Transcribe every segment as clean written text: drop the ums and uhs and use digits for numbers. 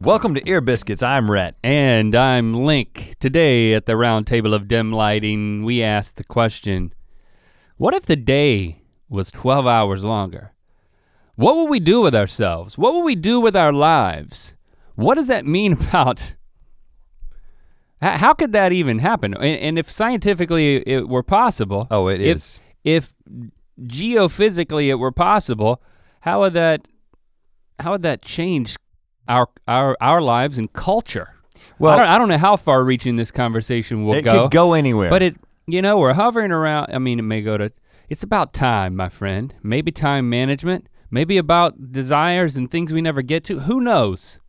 Welcome to Ear Biscuits, I'm Rhett. And I'm Link. Today at the round table of dim lighting, we asked the question, what if the day was 12 hours longer? What would we do with ourselves? What would we do with our lives? What does that mean about, how could that even happen? And if scientifically it were possible. Oh, it is. If geophysically it were possible, how would that change our lives and culture? Well, I don't know how far reaching this conversation will go. It could go anywhere. But we're hovering around, it may go to, it's about time, my friend. Maybe time management, maybe about desires and things we never get to, who knows?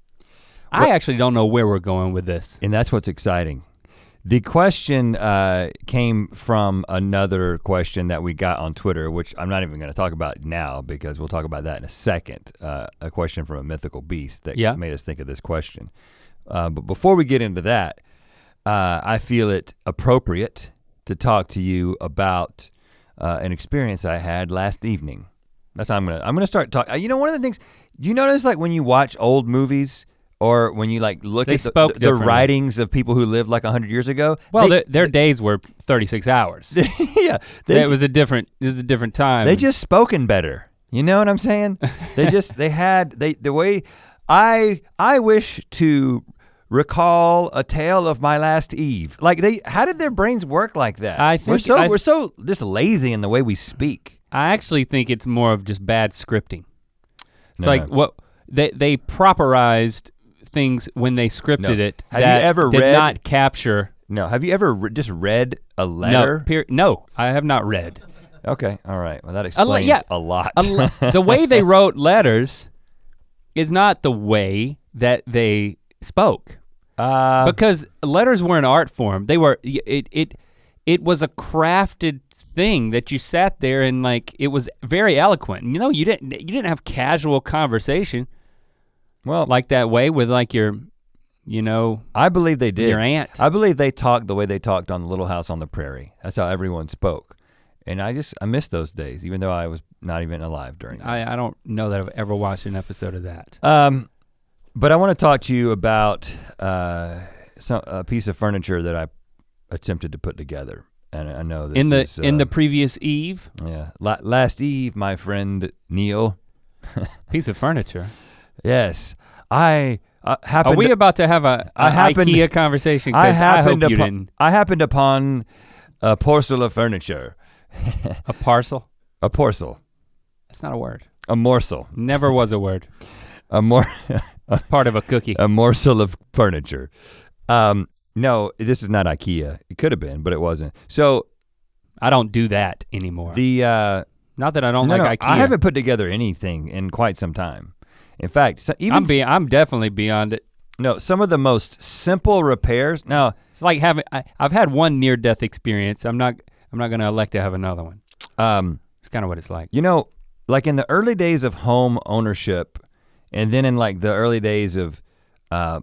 Well, I actually don't know where we're going with this. And that's what's exciting. The question came from another question that we got on Twitter, which I'm not even gonna talk about now because we'll talk about that in a second. A question from a mythical beast that made us think of this question. But before we get into that, I feel it appropriate to talk to you about an experience I had last evening. That's how I'm gonna start talking. You know, one of the things, you notice like when you watch old movies, or when you like look at the writings of people who lived like 100 years ago. Well, their days were 36 hours. Yeah. It was a different time. They just spoken better. You know what I'm saying? The way I wish to recall a tale of my last eve. Like how did their brains work like that? I think we're so just lazy in the way we speak. I actually think it's more of just bad scripting. It's like what they properized things when they scripted it have that you ever did read, not capture. No, have you ever just read a letter? No, I have not read. Okay, all right, well that explains a lot. The way they wrote letters is not the way that they spoke. Because letters were an art form. They were, it was a crafted thing that you sat there and like, it was very eloquent. You know, you didn't have casual conversation. Well, like that way with like your, I believe they did. Your aunt. I believe they talked the way they talked on the Little House on the Prairie. That's how everyone spoke. And I miss those days, even though I was not even alive during that. I don't know that I've ever watched an episode of that. But I want to talk to you about a piece of furniture that I attempted to put together. And I know this in the previous eve? Yeah, last eve, my friend Neil. Piece of furniture. Yes, I happened. Are we about to have an IKEA conversation? I happened upon a parcel of furniture. A parcel? A parcel. That's not a word. A morsel. Never was a word. It's part of a cookie. A morsel of furniture. No, this is not IKEA. It could have been, but it wasn't. So I don't do that anymore. Not that I don't like IKEA. I haven't put together anything in quite some time. In fact, I'm definitely beyond it. No, some of the most simple repairs. Now it's like I've had one near-death experience. I'm not gonna elect to have another one. It's kind of what it's like. You know, like in the early days of home ownership, and then in like the early days of, right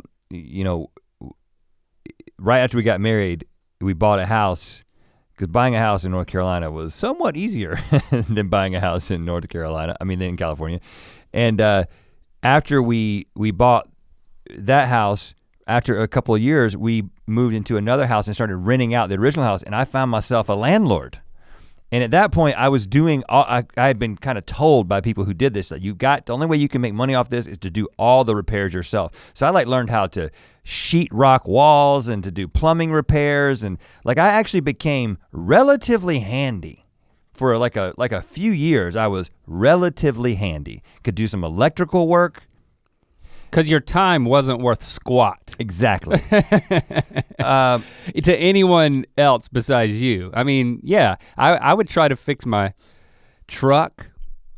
after we got married, we bought a house. Because buying a house in North Carolina was somewhat easier than buying a house in in California. And after we bought that house, after a couple of years, we moved into another house and started renting out the original house, and I found myself a landlord. And at that point, I was doing, I had been kind of told by people who did this, that the only way you can make money off this is to do all the repairs yourself. So I learned how to sheet rock walls and to do plumbing repairs, and I actually became relatively handy. For like a few years, I was relatively handy. Could do some electrical work. Because your time wasn't worth squat. Exactly. To anyone else besides you. I mean, yeah, I would try to fix my truck.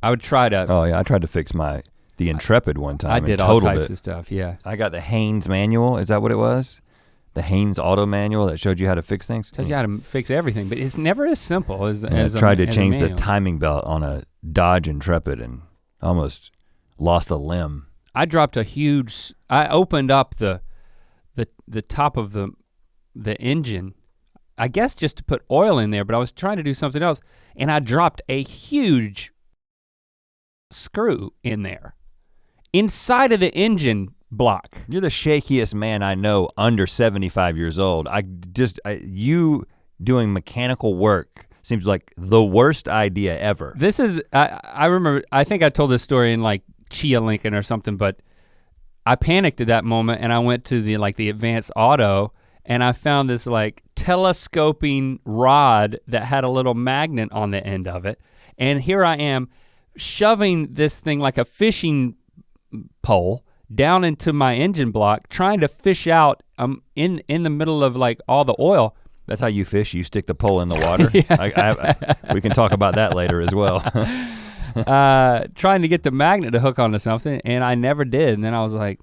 I would try to. Oh yeah, I tried to fix the Intrepid one time. I did all types of stuff, yeah. I got the Haynes manual, is that what it was? The Haynes auto manual that showed you how to fix things? Tells you how to fix everything, but it's never as simple as I tried to change the timing belt on a Dodge Intrepid and almost lost a limb. I dropped I opened up the top of the engine, I guess just to put oil in there, but I was trying to do something else, and I dropped a huge screw in there. Inside of the engine block. You're the shakiest man I know under 75 years old. You doing mechanical work seems like the worst idea ever. This is, I remember, I think I told this story in like Chia Lincoln or something, but I panicked at that moment and I went to the advanced auto and I found this like telescoping rod that had a little magnet on the end of it. And here I am shoving this thing like a fishing pole down into my engine block, trying to fish out in the middle of like all the oil. That's how you fish, you stick the pole in the water? Yeah. We can talk about that later as well. Trying to get the magnet to hook onto something and I never did. And then I was like,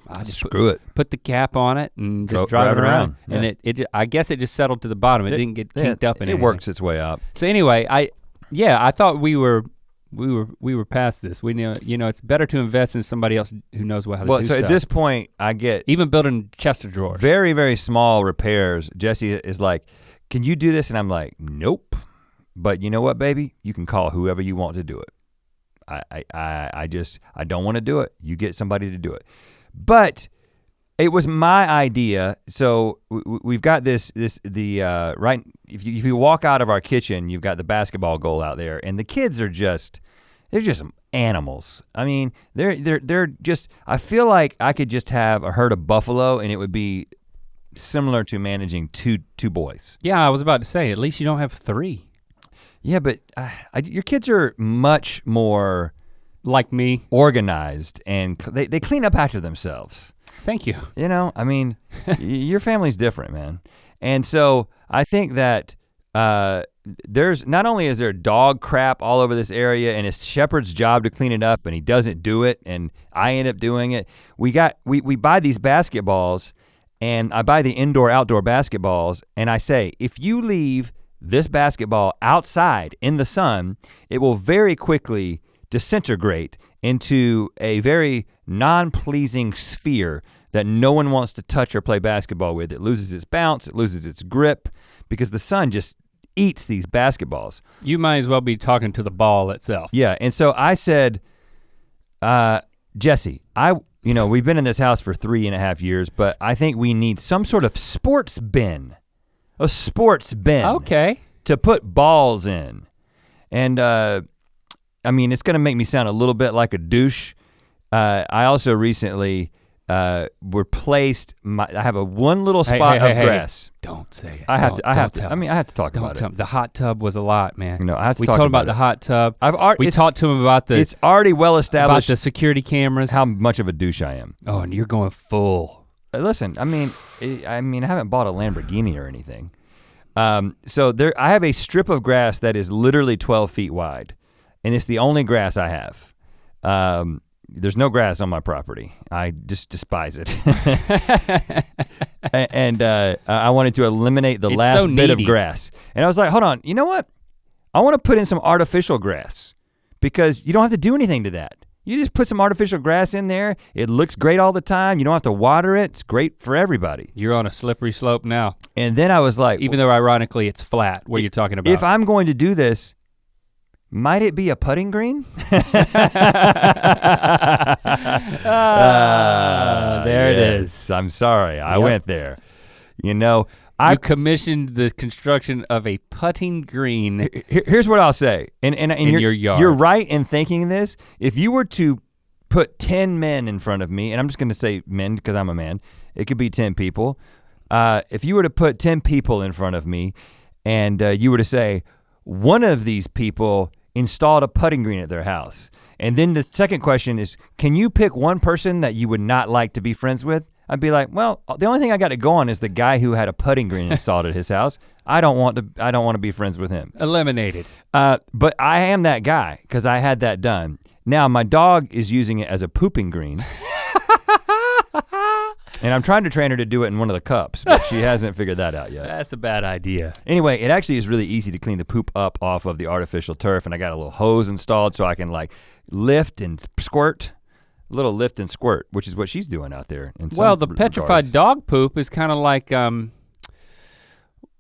I just screw it. Put the cap on it and just drive it around. Yeah. And I guess it just settled to the bottom. It didn't get kinked up in it. It works its way out. So anyway, I thought we were past this. We know, it's better to invest in somebody else who knows how to do stuff. Well, so at this point, I get even building chest of drawers. Very, very small repairs. Jesse is like, "Can you do this?" And I'm like, "Nope." But you know what, baby? You can call whoever you want to do it. I don't want to do it. You get somebody to do it. But it was my idea. So we've got right. If you walk out of our kitchen, you've got the basketball goal out there, and the kids are they're just animals. I mean, they're just. I feel like I could just have a herd of buffalo, and it would be similar to managing two boys. Yeah, I was about to say. At least you don't have 3. Yeah, but your kids are much more like me, organized, and they clean up after themselves. Thank you. I mean, your family's different, man. And so I think that there's not only is there dog crap all over this area and it's Shepard's job to clean it up and he doesn't do it and I end up doing it. We buy these basketballs and I buy the indoor-outdoor basketballs and I say, if you leave this basketball outside in the sun, it will very quickly disintegrate into a very non-pleasing sphere that no one wants to touch or play basketball with. It loses its bounce, it loses its grip, because the sun just eats these basketballs. You might as well be talking to the ball itself. Yeah, and so I said, Jesse, we've been in this house for 3.5 years, but I think we need some sort of sports bin. A sports bin. Okay. To put balls in. And I mean, it's gonna make me sound a little bit like a douche. I also recently replaced I have one little spot of grass. Don't say it. I have to talk about it. The hot tub was a lot, man. No, I have to we talk told about him about the hot tub. We talked to him about it's already well established about the security cameras. how much of a douche I am. Oh, and you're going full. Listen, I mean, I haven't bought a Lamborghini or anything. So I have a strip of grass that is literally 12 feet wide, and it's the only grass I have. There's no grass on my property. I just despise it. and I wanted to eliminate the last bit of grass. And I was like, hold on, you know what? I wanna put in some artificial grass because you don't have to do anything to that. You just put some artificial grass in there. It looks great all the time. You don't have to water it. It's great for everybody. You're on a slippery slope now. And then I was like, even though ironically it's flat, what you're talking about. If I'm going to do this, might it be a putting green? There it is. I'm sorry, I went there. You commissioned the construction of a putting green. Here's what I'll say, and in your yard. You're right in thinking this. If you were to put 10 men in front of me, and I'm just gonna say men because I'm a man, it could be 10 people. If you were to put 10 people in front of me and you were to say, one of these people installed a putting green at their house. And then the second question is, can you pick one person that you would not like to be friends with? I'd be like, well, the only thing I got to go on is the guy who had a putting green installed at his house. I don't want to be friends with him. Eliminated. But I am that guy because I had that done. Now my dog is using it as a pooping green. And I'm trying to train her to do it in one of the cups, but she hasn't figured that out yet. That's a bad idea. Anyway, it actually is really easy to clean the poop up off of the artificial turf, and I got a little hose installed so I can like lift and squirt. A little lift and squirt, which is what she's doing out there. Well, the petrified dog poop is kind of like,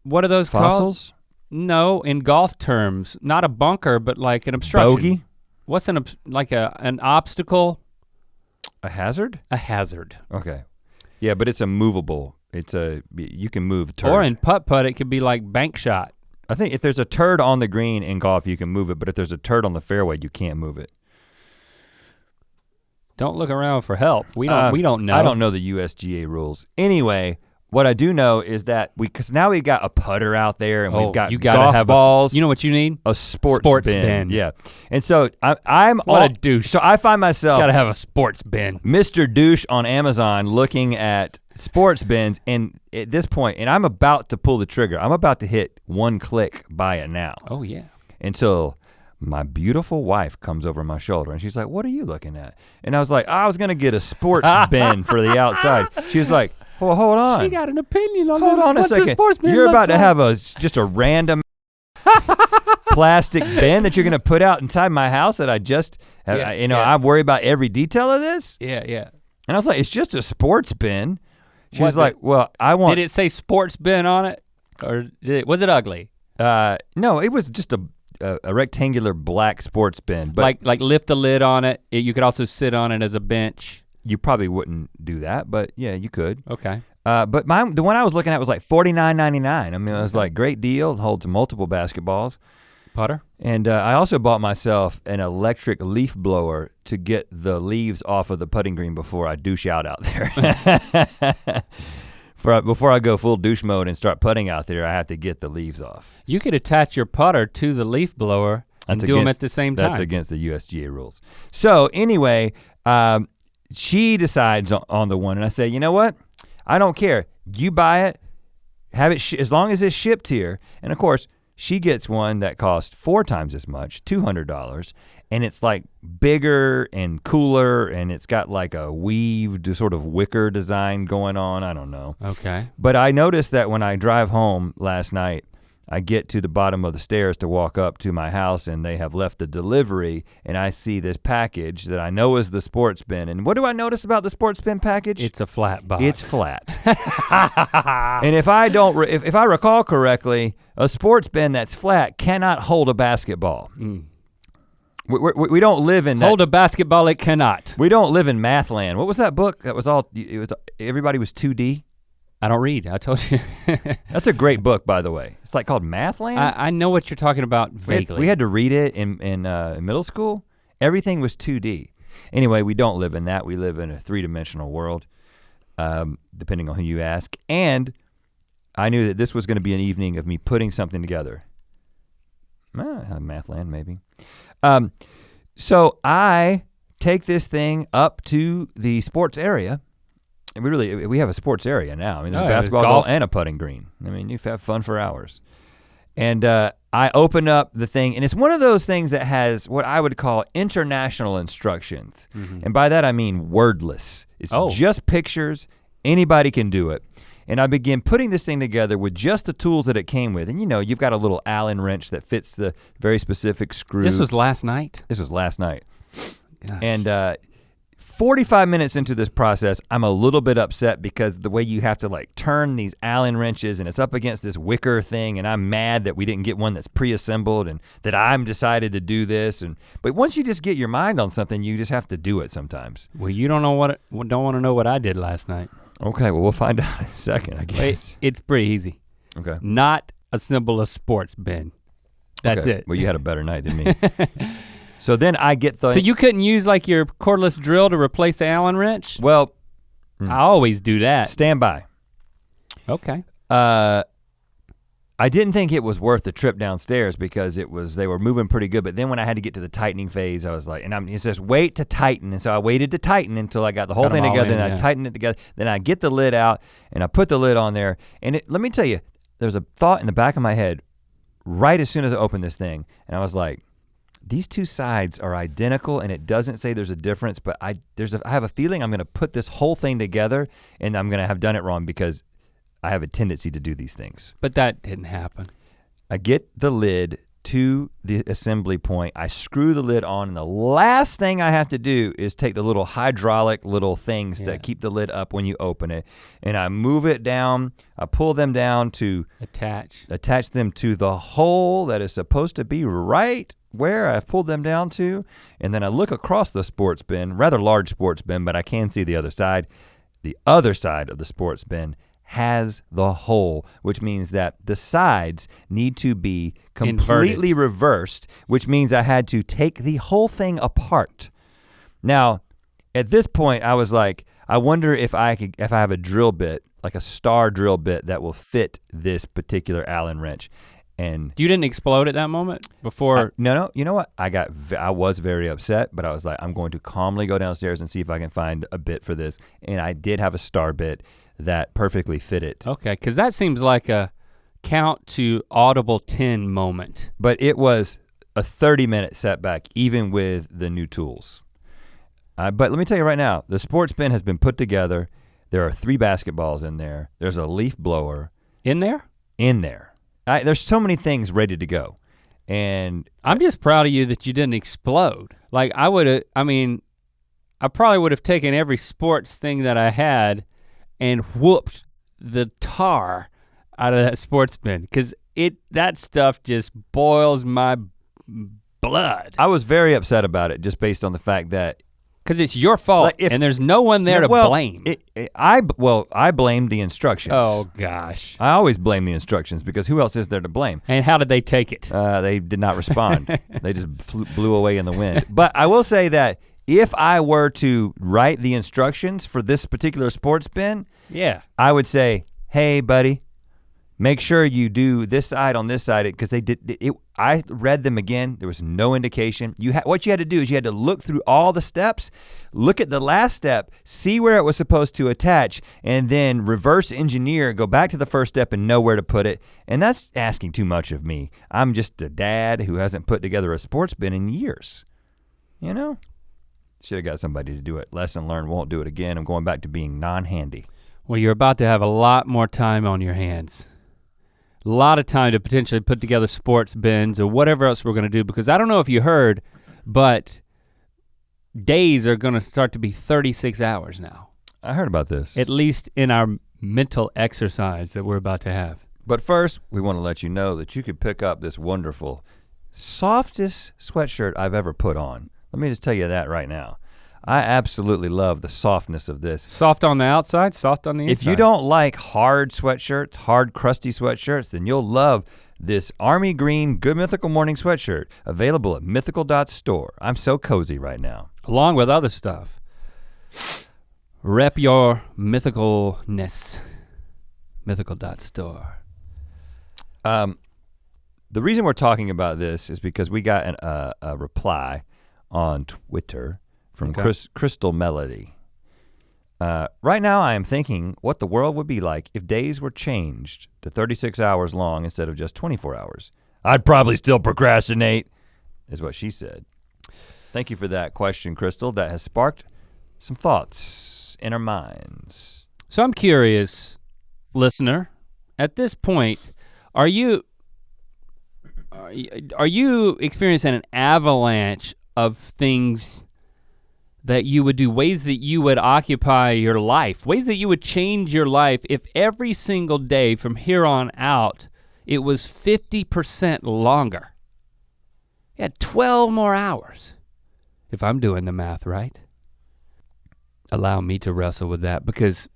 what are those fossils? Called? No, in golf terms, not a bunker, but like an obstruction. Bogey? What's an obstacle? A hazard? A hazard. Okay. Yeah, but it's a movable. You can move a turd. Or in putt-putt, it could be like bank shot. I think if there's a turd on the green in golf, you can move it, but if there's a turd on the fairway, you can't move it. Don't look around for help. We don't know. I don't know the USGA rules. Anyway, what I do know is that because now we got a putter out there and we've got golf balls. You know what you need? A sports bin. Yeah. And so I'm a douche. So I find myself gotta have a sports bin. Mr. Douche on Amazon looking at sports bins, and at this point, and I'm about to pull the trigger. I'm about to hit one click, buy it now. Oh yeah. Until my beautiful wife comes over my shoulder and she's like, "What are you looking at?" And I was like, "I was gonna get a sports bin for the outside." She was like, "Well, hold on. She got an opinion on Hold on a second. You're about to have just a random plastic bin that you're gonna put out inside my house that I just, I worry about every detail of this?" Yeah, yeah. And I was like, "It's just a sports bin." She was like, "Well, I want." Did it say sports bin on it, or was it ugly? No, it was just a rectangular black sports bin. But like lift the lid on it. You could also sit on it as a bench. You probably wouldn't do that, but yeah, you could. Okay. But the one I was looking at was like $49.99. I mean, it was like great deal. It holds multiple basketballs. Putter. And I also bought myself an electric leaf blower to get the leaves off of the putting green before I douche out there. Before I go full douche mode and start putting out there, I have to get the leaves off. You could attach your putter to the leaf blower and do them at the same time. That's against the USGA rules. So anyway, she decides on the one, and I say, "You know what? I don't care. You buy it, have it as long as it's shipped here." And of course, she gets one that costs 4 times as much, $200, and it's like bigger and cooler, and it's got like a weaved sort of wicker design going on. I don't know. Okay. But I noticed that when I drive home last night, I get to the bottom of the stairs to walk up to my house, and they have left the delivery, and I see this package that I know is the sports bin. And what do I notice about the sports bin package? It's a flat box. It's flat. And if I recall correctly, a sports bin that's flat cannot hold a basketball. Mm. We don't live in that. Hold a basketball, it cannot. We don't live in math land. What was that book? That was all, everybody was 2D? I don't read, I told you. That's a great book, by the way. It's like called Mathland. I know what you're talking about vaguely. We had to read it in middle school. Everything was 2D. Anyway, we don't live in that. We live in a 3-dimensional world, depending on who you ask. And I knew that this was gonna be an evening of me putting something together. Mathland, maybe. So I take this thing up to the sports area. And we have a sports area now. I mean, there's a basketball goal and a putting green. I mean, you have fun for hours. And I open up the thing, and it's one of those things that has what I would call international instructions. Mm-hmm. And by that I mean wordless. It's just pictures, anybody can do it. And I begin putting this thing together with just the tools that it came with. And you've got a little Allen wrench that fits the very specific screw. This was last night? This was last night. Gosh. And 45 minutes into this process, I'm a little bit upset because the way you have to like turn these Allen wrenches, and it's up against this wicker thing, and I'm mad that we didn't get one that's pre-assembled and that I'm decided to do this. But once you just get your mind on something, you just have to do it sometimes. Well, you don't want to know what I did last night. Okay, well we'll find out in a second, I guess. It's pretty easy. Okay. Not assemble a sports bin. That's it. Well, you had a better night than me. So then I get the— So you couldn't use like your cordless drill to replace the Allen wrench? Well— I always do that. Stand by. Okay. I didn't think it was worth the trip downstairs because they were moving pretty good, but then when I had to get to the tightening phase, I was like, it says wait to tighten, and so I waited to tighten until I got the whole thing together, and I tightened it together, then I get the lid out, and I put the lid on there, and let me tell you, there's a thought in the back of my head right as soon as I opened this thing, and I was like, these two sides are identical, and it doesn't say there's a difference, but I have a feeling I'm gonna put this whole thing together, and I'm gonna have done it wrong because I have a tendency to do these things. But that didn't happen. I get the lid to the assembly point, I screw the lid on, and the last thing I have to do is take the little hydraulic little things that keep the lid up when you open it, and I move it down, I pull them down to attach them to the hole that is supposed to be right where I've pulled them down to, and then I look across the sports bin, rather large sports bin, but I can see the other side. The other side of the sports bin has the hole, which means that the sides need to be completely reversed, which means I had to take the whole thing apart. Now, at this point, I was like, I wonder if I have a drill bit, like a star drill bit that will fit this particular Allen wrench. And you didn't explode at that moment before? No, you know what? I was very upset, but I was like, I'm going to calmly go downstairs and see if I can find a bit for this. And I did have a star bit that perfectly fit it. Okay, because that seems like a count to audible 10 moment. But it was a 30-minute setback, even with the new tools. But let me tell you right now, the sports bin has been put together. There are 3 basketballs in there. There's a leaf blower. In there? In there. There's so many things ready to go. And I'm just proud of you that you didn't explode. Like I probably would have taken every sports thing that I had and whooped the tar out of that sports bin, because that stuff just boils my blood. I was very upset about it just based on the fact that because it's your fault, and there's no one there to blame. I blamed the instructions. Oh gosh. I always blame the instructions because who else is there to blame? And how did they take it? They did not respond. They just blew away in the wind. But I will say that if I were to write the instructions for this particular sports bin, yeah, I would say, hey buddy, make sure you do this side on this side, because they did it. I read them again, there was no indication. What you had to do is you had to look through all the steps, look at the last step, see where it was supposed to attach, and then reverse engineer, go back to the first step and know where to put it. And that's asking too much of me. I'm just a dad who hasn't put together a sports bin in years, you know? Should have got somebody to do it. Lesson learned, won't do it again. I'm going back to being non-handy. Well, you're about to have a lot more time on your hands. A lot of time to potentially put together sports bins or whatever else we're gonna do, because I don't know if you heard, but days are gonna start to be 36 hours now. I heard about this. At least in our mental exercise that we're about to have. But first, we wanna let you know that you could pick up this wonderful, softest sweatshirt I've ever put on. Let me just tell you that right now. I absolutely love the softness of this. Soft on the outside, soft on the inside. If you don't like hard sweatshirts, hard crusty sweatshirts, then you'll love this army green Good Mythical Morning sweatshirt, available at mythical.store. I'm so cozy right now. Along with other stuff. Rep your mythicalness, mythical.store. The reason we're talking about this is because we got a reply on Twitter from Crystal Melody. Right now I am thinking what the world would be like if days were changed to 36 hours long instead of just 24 hours. I'd probably still procrastinate, is what she said. Thank you for that question, Crystal. That has sparked some thoughts in our minds. So I'm curious, listener, at this point, are you experiencing an avalanche of things that you would do, ways that you would occupy your life, ways that you would change your life if every single day from here on out, it was 50% longer? You had 12 more hours, if I'm doing the math right. Allow me to wrestle with that, because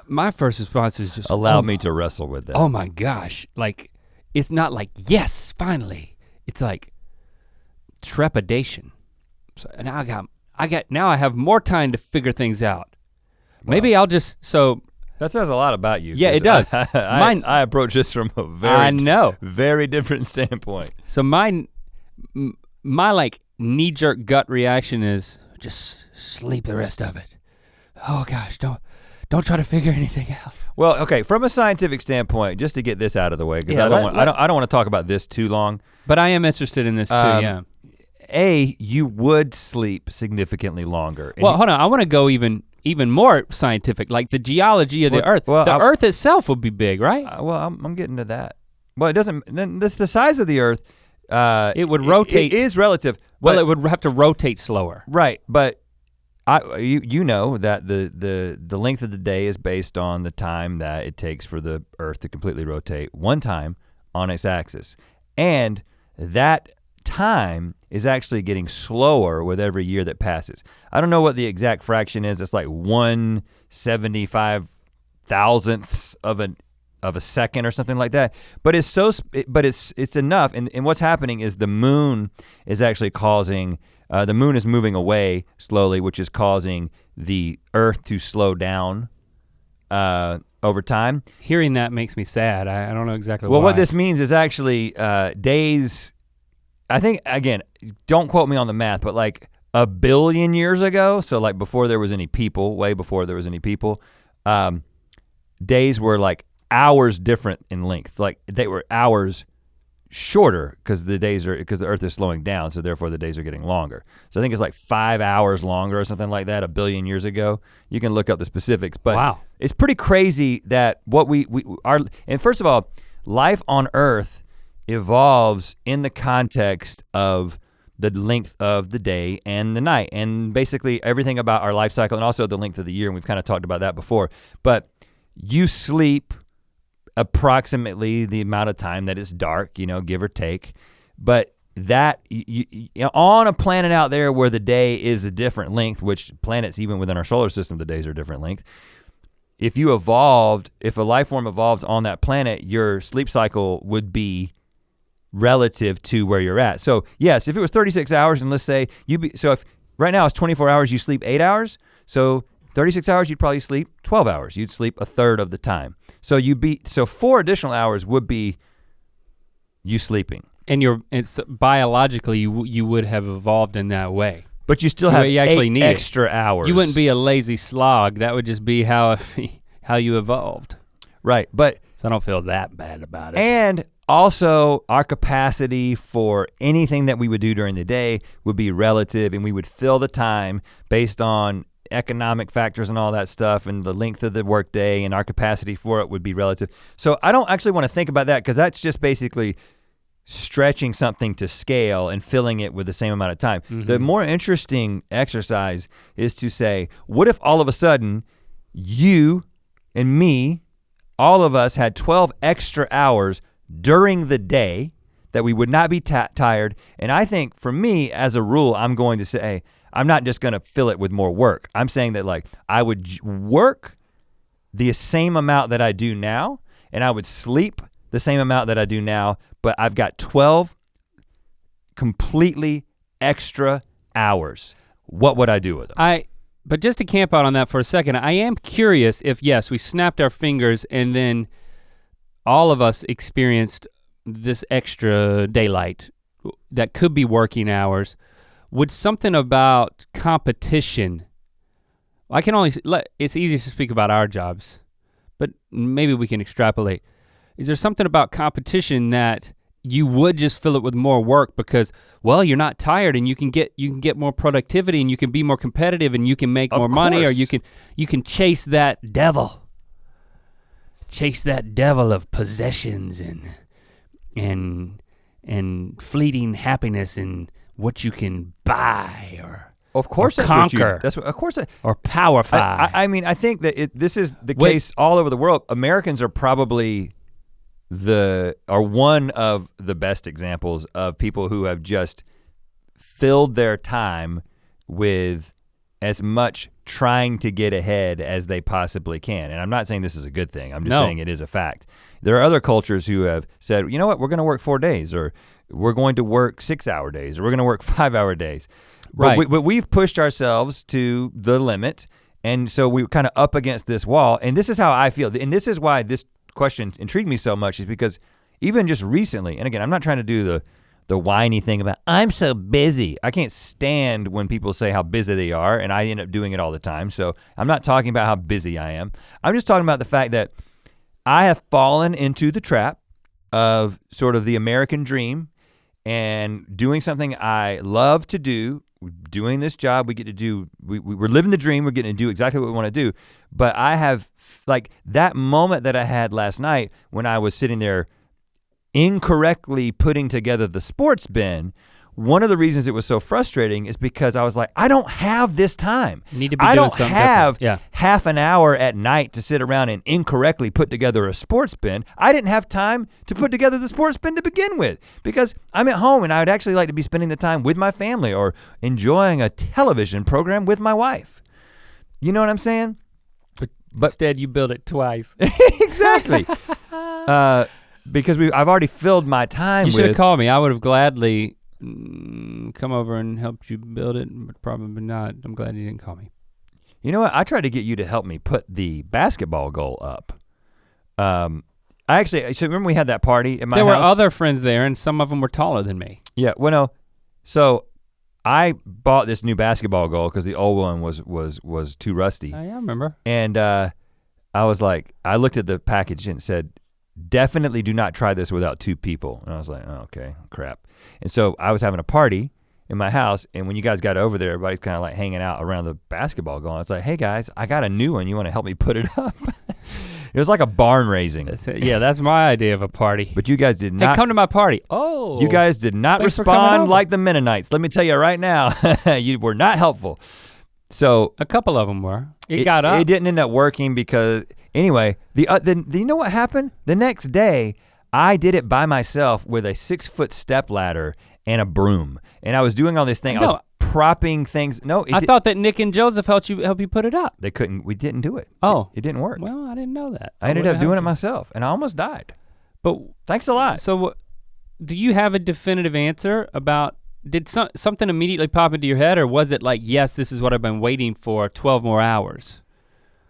my first response is just— Allow me to wrestle with that. Oh my gosh, like, it's not like, yes, finally. It's like trepidation. So now now I have more time to figure things out. Well, maybe I'll just, that says a lot about you. Yeah, it does. I approach this from a very different standpoint. So my like knee-jerk gut reaction is just sleep the rest of it. Oh gosh, don't try to figure anything out. Well, okay, from a scientific standpoint, just to get this out of the way, because I don't want to talk about this too long. But I am interested in this too, yeah. You would sleep significantly longer. Well, hold on, I want to go even more scientific, like the geology of the Earth. Well, the Earth itself would be big, right? I'm getting to that. Well, it doesn't, the size of the Earth, it would rotate. It is relative. Well, it would have to rotate slower. Right, but you know that the length of the day is based on the time that it takes for the Earth to completely rotate one time on its axis. And that time is actually getting slower with every year that passes. I don't know what the exact fraction is. It's like 1/75 thousandths of a second or something like that. But it's enough. And what's happening is the moon is actually causing, the moon is moving away slowly, which is causing the Earth to slow down over time. Hearing that makes me sad. I don't know exactly why. Well, what this means is actually days, I think, again, don't quote me on the math, but like 1 billion years ago, so like before there was any people, way before there was any people, days were like hours different in length. Like they were hours shorter because the Earth is slowing down, so therefore the days are getting longer. So I think it's like 5 hours longer or something like that 1 billion years ago. You can look up the specifics, but wow. It's pretty crazy that what we are, and first of all, life on Earth evolves in the context of the length of the day and the night, and basically everything about our life cycle, and also the length of the year, and we've kind of talked about that before. But you sleep approximately the amount of time that it's dark, give or take. But that, on a planet out there where the day is a different length, which planets even within our solar system, the days are different length. If a life form evolves on that planet, your sleep cycle would be relative to where you're at. So yes, if it was 36 hours, and let's say if right now it's 24 hours, you sleep 8 hours. So 36 hours, you'd probably sleep 12 hours. You'd sleep a third of the time. So 4 additional hours would be you sleeping. And it's biologically, you would have evolved in that way. But you still have you actually need extra hours. You wouldn't be a lazy slog. That would just be how you evolved. Right, but. So I don't feel that bad about it. And also our capacity for anything that we would do during the day would be relative, and we would fill the time based on economic factors and all that stuff, and the length of the workday, and our capacity for it would be relative. So I don't actually want to think about that, because that's just basically stretching something to scale and filling it with the same amount of time. Mm-hmm. The more interesting exercise is to say, what if all of a sudden you and me, all of us had 12 extra hours during the day that we would not be tired? And I think for me, as a rule, I'm going to say, I'm not just gonna fill it with more work. I'm saying that like I would work the same amount that I do now, and I would sleep the same amount that I do now, but I've got 12 completely extra hours. What would I do with them? But just to camp out on that for a second, I am curious if, yes, we snapped our fingers and then all of us experienced this extra daylight that could be working hours. Would something about competition, it's easy to speak about our jobs, but maybe we can extrapolate. Is there something about competition that you would just fill it with more work because, well, you're not tired and you can get more productivity and you can be more competitive and you can make more money, or you can chase that devil. Chase that devil of possessions and fleeting happiness and what you can buy or conquer. Or powerfy. I mean, I think that this is the case all over the world. Americans are probably one of the best examples of people who have just filled their time with as much trying to get ahead as they possibly can. And I'm not saying this is a good thing. I'm just saying it is a fact. There are other cultures who have said, you know what, we're gonna work 4 days, or we're going to work 6-hour days, or we're gonna work 5-hour days. Right. But we've pushed ourselves to the limit, and so we're kind of up against this wall, and this is how I feel. And this is why this question intrigued me so much, is because even just recently, and again, I'm not trying to do the whiny thing about, I'm so busy. I can't stand when people say how busy they are, and I end up doing it all the time. So I'm not talking about how busy I am. I'm just talking about the fact that I have fallen into the trap of sort of the American dream and doing something I love to do. Doing this job, we get to do, we're living the dream, we're getting to do exactly what we wanna do. But I have, like, that moment that I had last night when I was sitting there incorrectly putting together the sports bin one of the reasons it was so frustrating is because I was like, I don't have this time. You need to be I doing don't something have different. half an hour at night to sit around and incorrectly put together a sports bin. I didn't have time to put together the sports bin to begin with because I'm at home and I would actually like to be spending the time with my family or enjoying a television program with my wife. You know what I'm saying? But instead you build it twice. Exactly. Because I've already filled my time with. You should have called me. I would have gladly come over and helped you build it, but probably not. I'm glad you didn't call me. You know what? I tried to get you to help me put the basketball goal up. So remember we had that party at my house? There were other friends there and some of them were taller than me. Yeah, well no, so I bought this new basketball goal because the old one was too rusty. Oh, yeah, I remember. And I was like, I looked at the package and it said, definitely do not try this without 2 people. And I was like, oh, okay, crap. And so I was having a party in my house, and when you guys got over there, everybody's kind of like hanging out around the basketball goal. I was like, hey guys, I got a new one. You wanna help me put it up? It was like a barn raising. Yeah, that's my idea of a party. But you guys did not. Hey, come to my party. Oh. You guys did not respond like the Mennonites. Let me tell you right now, you were not helpful. So a couple of them were. It got up. It didn't end up working because, anyway, you know what happened? The next day, I did it by myself with a 6-foot step ladder and a broom. And I was doing all this thing. I was propping things. No, I thought that Nick and Joseph helped you put it up. They couldn't, we didn't do it. Oh. It didn't work. Well, I didn't know that. I ended up doing it myself and I almost died. But thanks a lot. So do you have a definitive answer about, did something immediately pop into your head or was it like, yes, this is what I've been waiting for, 12 more hours?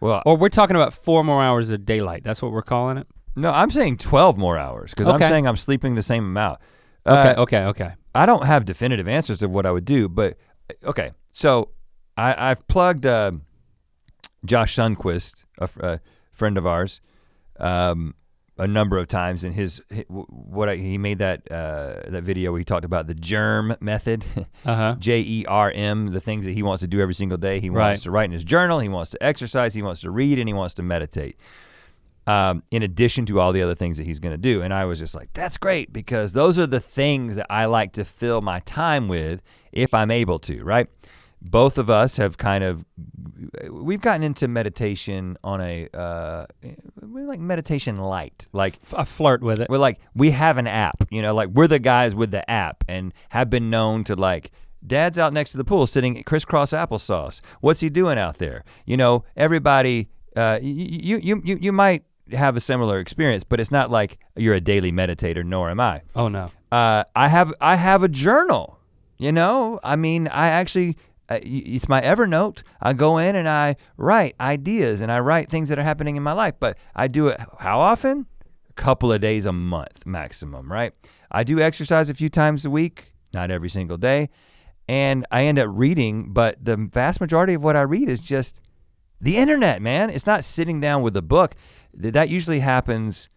Well, or we're talking about 4 more hours of daylight, that's what we're calling it? No, I'm saying 12 more hours because I'm saying I'm sleeping the same amount. Okay. I don't have definitive answers of what I would do, but okay. So I've plugged Josh Sundquist, a friend of ours, a number of times, and he made that video where he talked about the germ method, JERM, the things that he wants to do every single day. He wants to write in his journal, he wants to exercise, he wants to read, and he wants to meditate. In addition to all the other things that he's gonna do. And I was just like, that's great, because those are the things that I like to fill my time with if I'm able to, right? Both of us have we've gotten into meditation on we're like meditation light. Like I flirt with it. We have an app, like we're the guys with the app and have been known to like, Dad's out next to the pool sitting crisscross applesauce. What's he doing out there? Everybody, you might have a similar experience, but it's not like you're a daily meditator, nor am I. Oh no. I have a journal, it's my Evernote. I go in and I write ideas and I write things that are happening in my life, but I do it how often? A couple of days a month maximum, right? I do exercise a few times a week, not every single day, and I end up reading, but the vast majority of what I read is just the internet, man. It's not sitting down with a book. That usually happens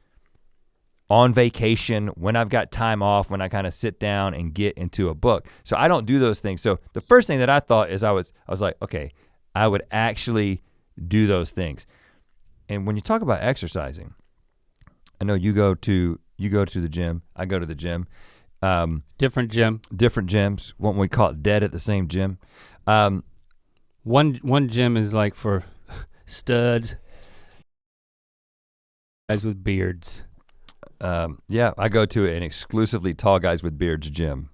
on vacation, when I've got time off, when I kind of sit down and get into a book. So I don't do those things. So the first thing that I thought is I was like, okay, I would actually do those things. And when you talk about exercising, I know you go to the gym, I go to the gym. Different gyms, what we call it, dead at the same gym. One gym is like for studs, guys with beards. I go to an exclusively tall guys with beards gym.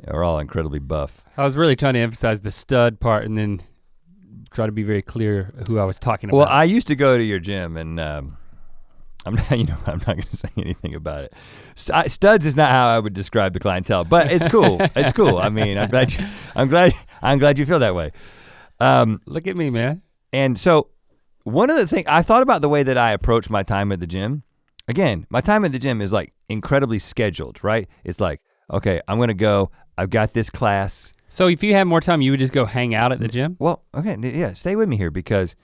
We're all incredibly buff. I was really trying to emphasize the stud part and then try to be very clear who I was talking about. Well, I used to go to your gym and I'm not gonna say anything about it. Studs is not how I would describe the clientele, but it's cool. It's cool. I'm glad you feel that way. Look at me, man. And so one of the things, I thought about the way that I approach my time at the gym. Again, my time at the gym is like incredibly scheduled, right? It's like, okay, I'm gonna go, I've got this class. So if you had more time, you would just go hang out at the gym? Well, okay, yeah, stay with me here, because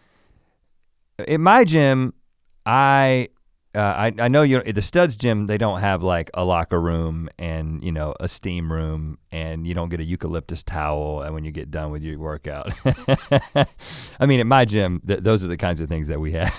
in my gym, I know the Studs gym, they don't have like a locker room and a steam room, and you don't get a eucalyptus towel and when you get done with your workout. I mean, at my gym, those are the kinds of things that we have.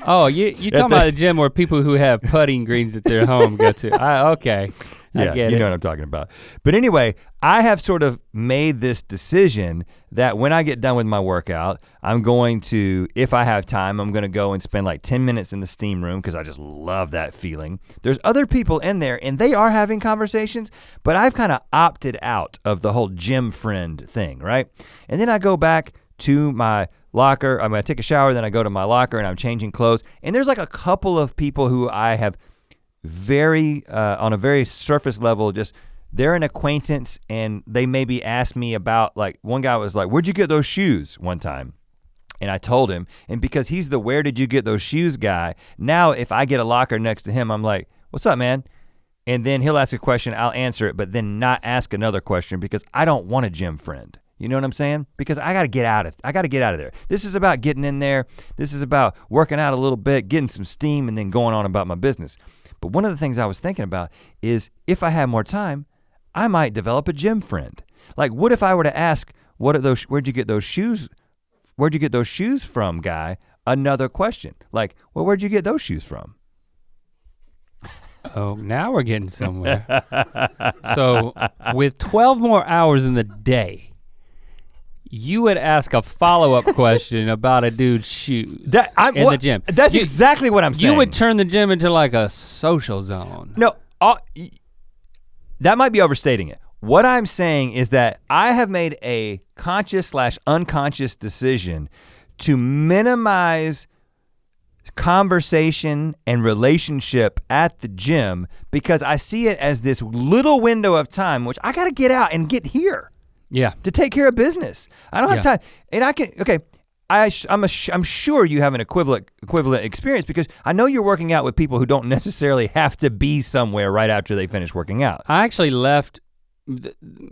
Oh, you talking about the gym where people who have putting greens at their home go to. Okay, yeah, you know what I'm talking about. But anyway, I have sort of made this decision that when I get done with my workout, I'm going to, if I have time, I'm gonna go and spend like 10 minutes in the steam room because I just love that feeling. There's other people in there and they are having conversations, but I've kind of opted out of the whole gym friend thing, right? And then I go back to my locker, I'm gonna take a shower, then I go to my locker and I'm changing clothes. And there's like a couple of people who I have on a very surface level, just they're an acquaintance and they maybe asked me about, like one guy was like, where'd you get those shoes one time? And I told him, and because he's the where did you get those shoes guy, now if I get a locker next to him, I'm like, what's up, man? And then he'll ask a question, I'll answer it, but then not ask another question because I don't want a gym friend. You know what I'm saying? Because I gotta get out of there. This is about getting in there. This is about working out a little bit, getting some steam, and then going on about my business. But one of the things I was thinking about is if I had more time, I might develop a gym friend. Like what if I were to ask, where'd you get those shoes from, guy? Another question. Like, well, where'd you get those shoes from? Oh, now we're getting somewhere. So with 12 more hours in the day, you would ask a follow-up question about a dude's shoes in the gym. That's exactly what I'm saying. You would turn the gym into like a social zone. No, that might be overstating it. What I'm saying is that I have made a conscious/unconscious decision to minimize conversation and relationship at the gym because I see it as this little window of time which I gotta get out and get here. Yeah. To take care of business. I don't have time. And I can, okay, I'm sure you have an equivalent experience because I know you're working out with people who don't necessarily have to be somewhere right after they finish working out. I actually left,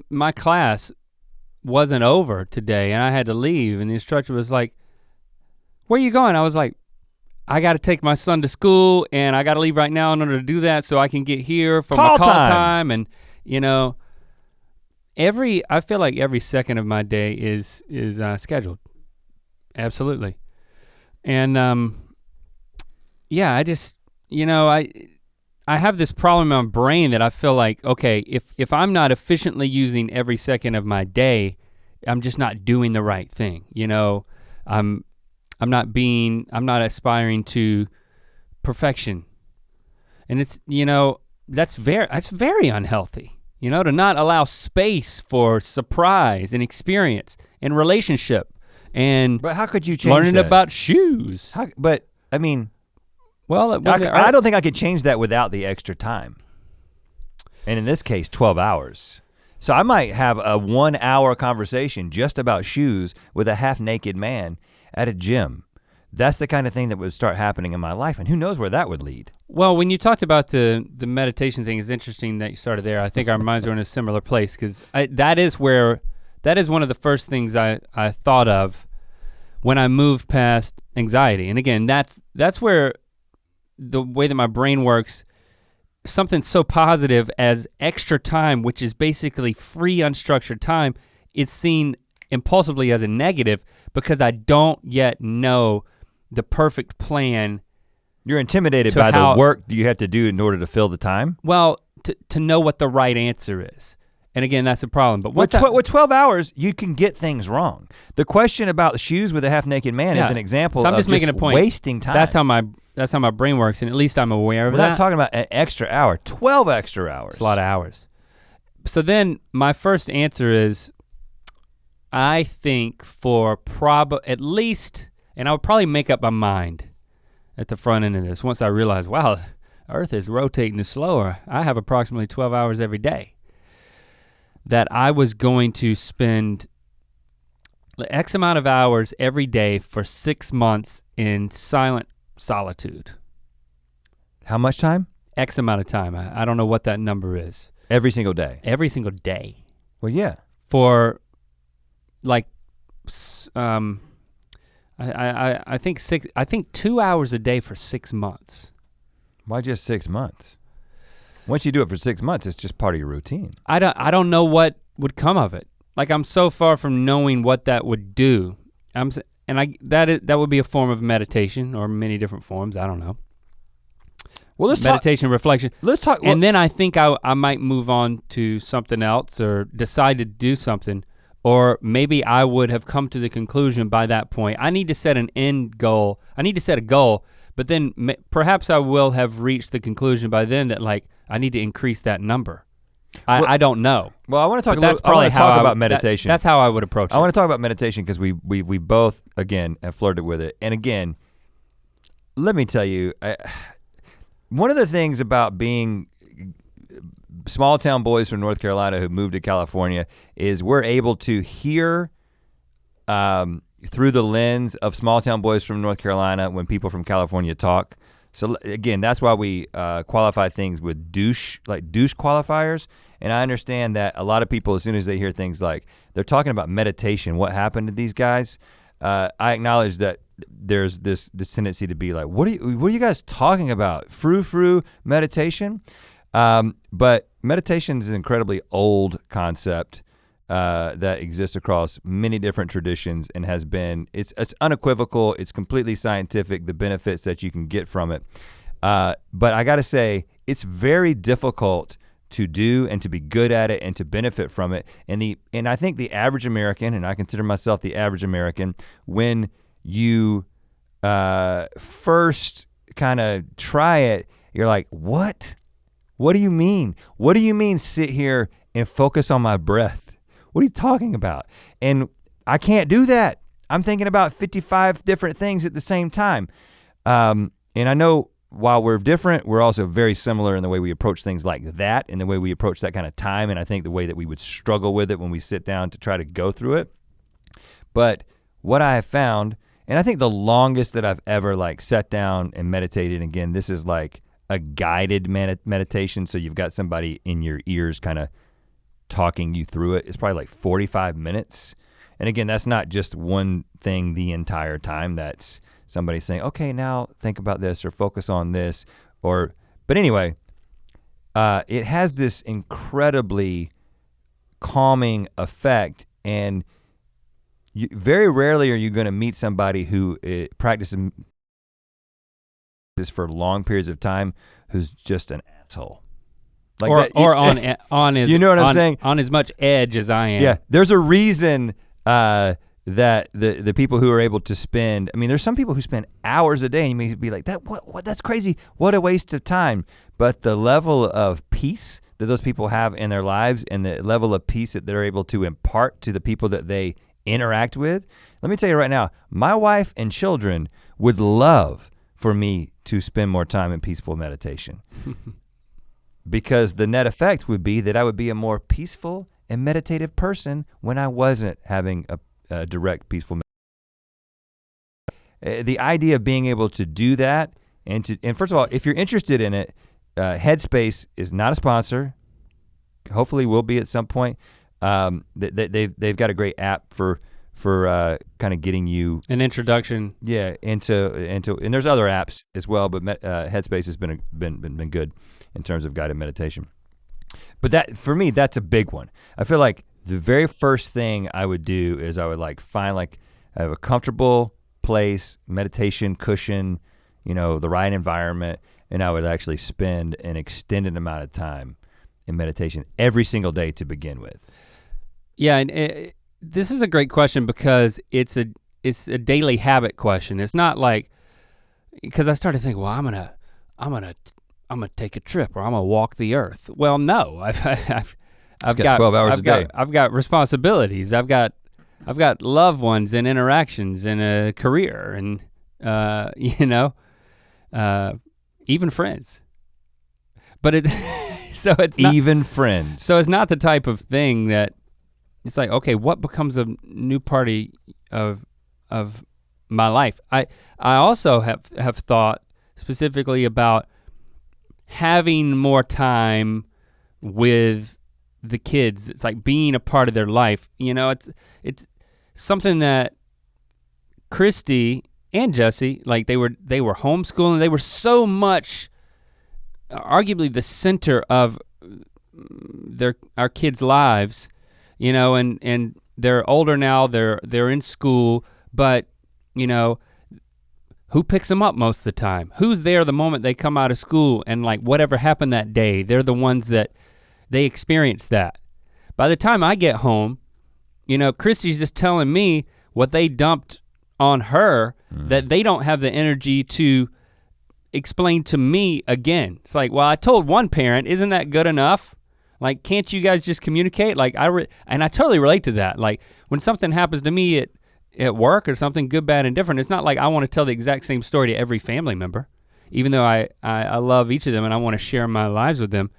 my class wasn't over today and I had to leave and the instructor was like, where are you going? I was like, I gotta take my son to school and I gotta leave right now in order to do that so I can get here for my call time. And you know, I feel like every second of my day is scheduled. Absolutely. And yeah, I just, you know, I have this problem in my brain that I feel like, okay, if I'm not efficiently using every second of my day, I'm just not doing the right thing. You know, I'm not aspiring to perfection. And it's, you know, that's very unhealthy. You know, to not allow space for surprise and experience and relationship and but how could you change learning that? About shoes? But I mean, well, I don't think I could change that without the extra time. And in this case, 12 hours. So I might have a 1 hour conversation just about shoes with a half naked man at a gym. That's the kind of thing that would start happening in my life, and who knows where that would lead. Well, when you talked about the meditation thing, it's interesting that you started there. I think our minds are in a similar place because that is one of the first things I thought of when I moved past anxiety. And again, that's where the way that my brain works, something so positive as extra time, which is basically free unstructured time, is seen impulsively as a negative because I don't yet know the perfect plan. You're intimidated by the work you have to do in order to fill the time? Well, to know what the right answer is. And again, that's the problem. But with 12 hours, you can get things wrong. The question about the shoes with a half-naked man is an example of just making a point. Wasting time. That's how my brain works, and at least I'm aware of that. We're not talking about an extra hour, 12 extra hours. It's a lot of hours. So then my first answer is, I think for at least, and I would probably make up my mind at the front end of this once I realize, wow, Earth is rotating slower. I have approximately 12 hours every day. That I was going to spend X amount of hours every day for 6 months in silent solitude. How much time? X amount of time. I don't know what that number is. Every single day? Every single day. Well, yeah. For like, I think 2 hours a day for 6 months. Why just 6 months? Once you do it for 6 months, it's just part of your routine. I don't know what would come of it. Like I'm so far from knowing what that would do. that would be a form of meditation, or many different forms, I don't know. Well, let's meditation, reflection. Let's talk. And then I think I might move on to something else, or decide to do something, or maybe I would have come to the conclusion by that point. I need to set an end goal. I need to set a goal, but then perhaps I will have reached the conclusion by then that like I need to increase that number. I don't know. Well, I want to talk about meditation. That's how I would approach it. I want to talk about meditation because we both again have flirted with it, and again, let me tell you. One of the things about being small town boys from North Carolina who moved to California is we're able to hear through the lens of small town boys from North Carolina when people from California talk. So again, that's why we qualify things with douche qualifiers. And I understand that a lot of people, as soon as they hear things like they're talking about meditation, what happened to these guys, I acknowledge that there's this tendency to be like, what are you guys talking about? Frou meditation? But meditation is an incredibly old concept that exists across many different traditions and has been, it's unequivocal, it's completely scientific, the benefits that you can get from it. But I gotta say, it's very difficult to do and to be good at it and to benefit from it. And I think the average American, and I consider myself the average American, when you first kind of try it, you're like, what? What do you mean? What do you mean sit here and focus on my breath? What are you talking about? And I can't do that. I'm thinking about 55 different things at the same time. And I know while we're different, we're also very similar in the way we approach things like that and the way we approach that kind of time. And I think the way that we would struggle with it when we sit down to try to go through it. But what I have found, and I think the longest that I've ever like sat down and meditated, and again, this is like a guided meditation. So you've got somebody in your ears kind of talking you through it. It's probably like 45 minutes. And again, that's not just one thing the entire time. That's somebody saying, okay, now think about this or focus on this, but anyway, it has this incredibly calming effect, and very rarely are you gonna meet somebody who practices this for long periods of time who's just an asshole. Like on his, you know what I'm saying? On as much edge as I am. Yeah, there's a reason that the people who are able to spend, I mean, there's some people who spend hours a day and you may be like, that's crazy, what a waste of time. But the level of peace that those people have in their lives and the level of peace that they're able to impart to the people that they interact with, let me tell you right now, my wife and children would love for me to spend more time in peaceful meditation. Because the net effect would be that I would be a more peaceful and meditative person when I wasn't having a direct peaceful the idea of being able to do that and first of all, if you're interested in it, Headspace is not a sponsor. Hopefully will be at some point. They've got a great app for kind of getting you an introduction. Yeah, into and there's other apps as well, but Headspace has been good in terms of guided meditation. But that for me, that's a big one. I feel like the very first thing I would do is I would like find like I have a comfortable place, meditation cushion, you know, the right environment, and I would actually spend an extended amount of time in meditation every single day to begin with. Yeah, and this is a great question because it's a daily habit question. It's not like, because I started thinking, well, I'm gonna take a trip or I'm gonna walk the earth. Well, no, I've got 12 hours a day. I've got responsibilities. I've got loved ones and interactions and a career and even friends. But it's not, even friends. So it's not the type of thing that it's like, okay, what becomes a new party of my life? I also have thought specifically about having more time with the kids. It's like being a part of their life. You know, it's something that Christy and Jesse, like they were homeschooling. They were so much, arguably the center of our kids' lives, you know, and they're older now, they're in school, but you know, who picks them up most of the time? Who's there the moment they come out of school and like whatever happened that day, they're the ones that they experience that. By the time I get home, you know, Christy's just telling me what they dumped on her that they don't have the energy to explain to me again. It's like, well, I told one parent, isn't that good enough? Like, can't you guys just communicate? Like, and I totally relate to that. Like, when something happens to me at work or something good, bad, and different, it's not like I want to tell the exact same story to every family member, even though I love each of them and I want to share my lives with them.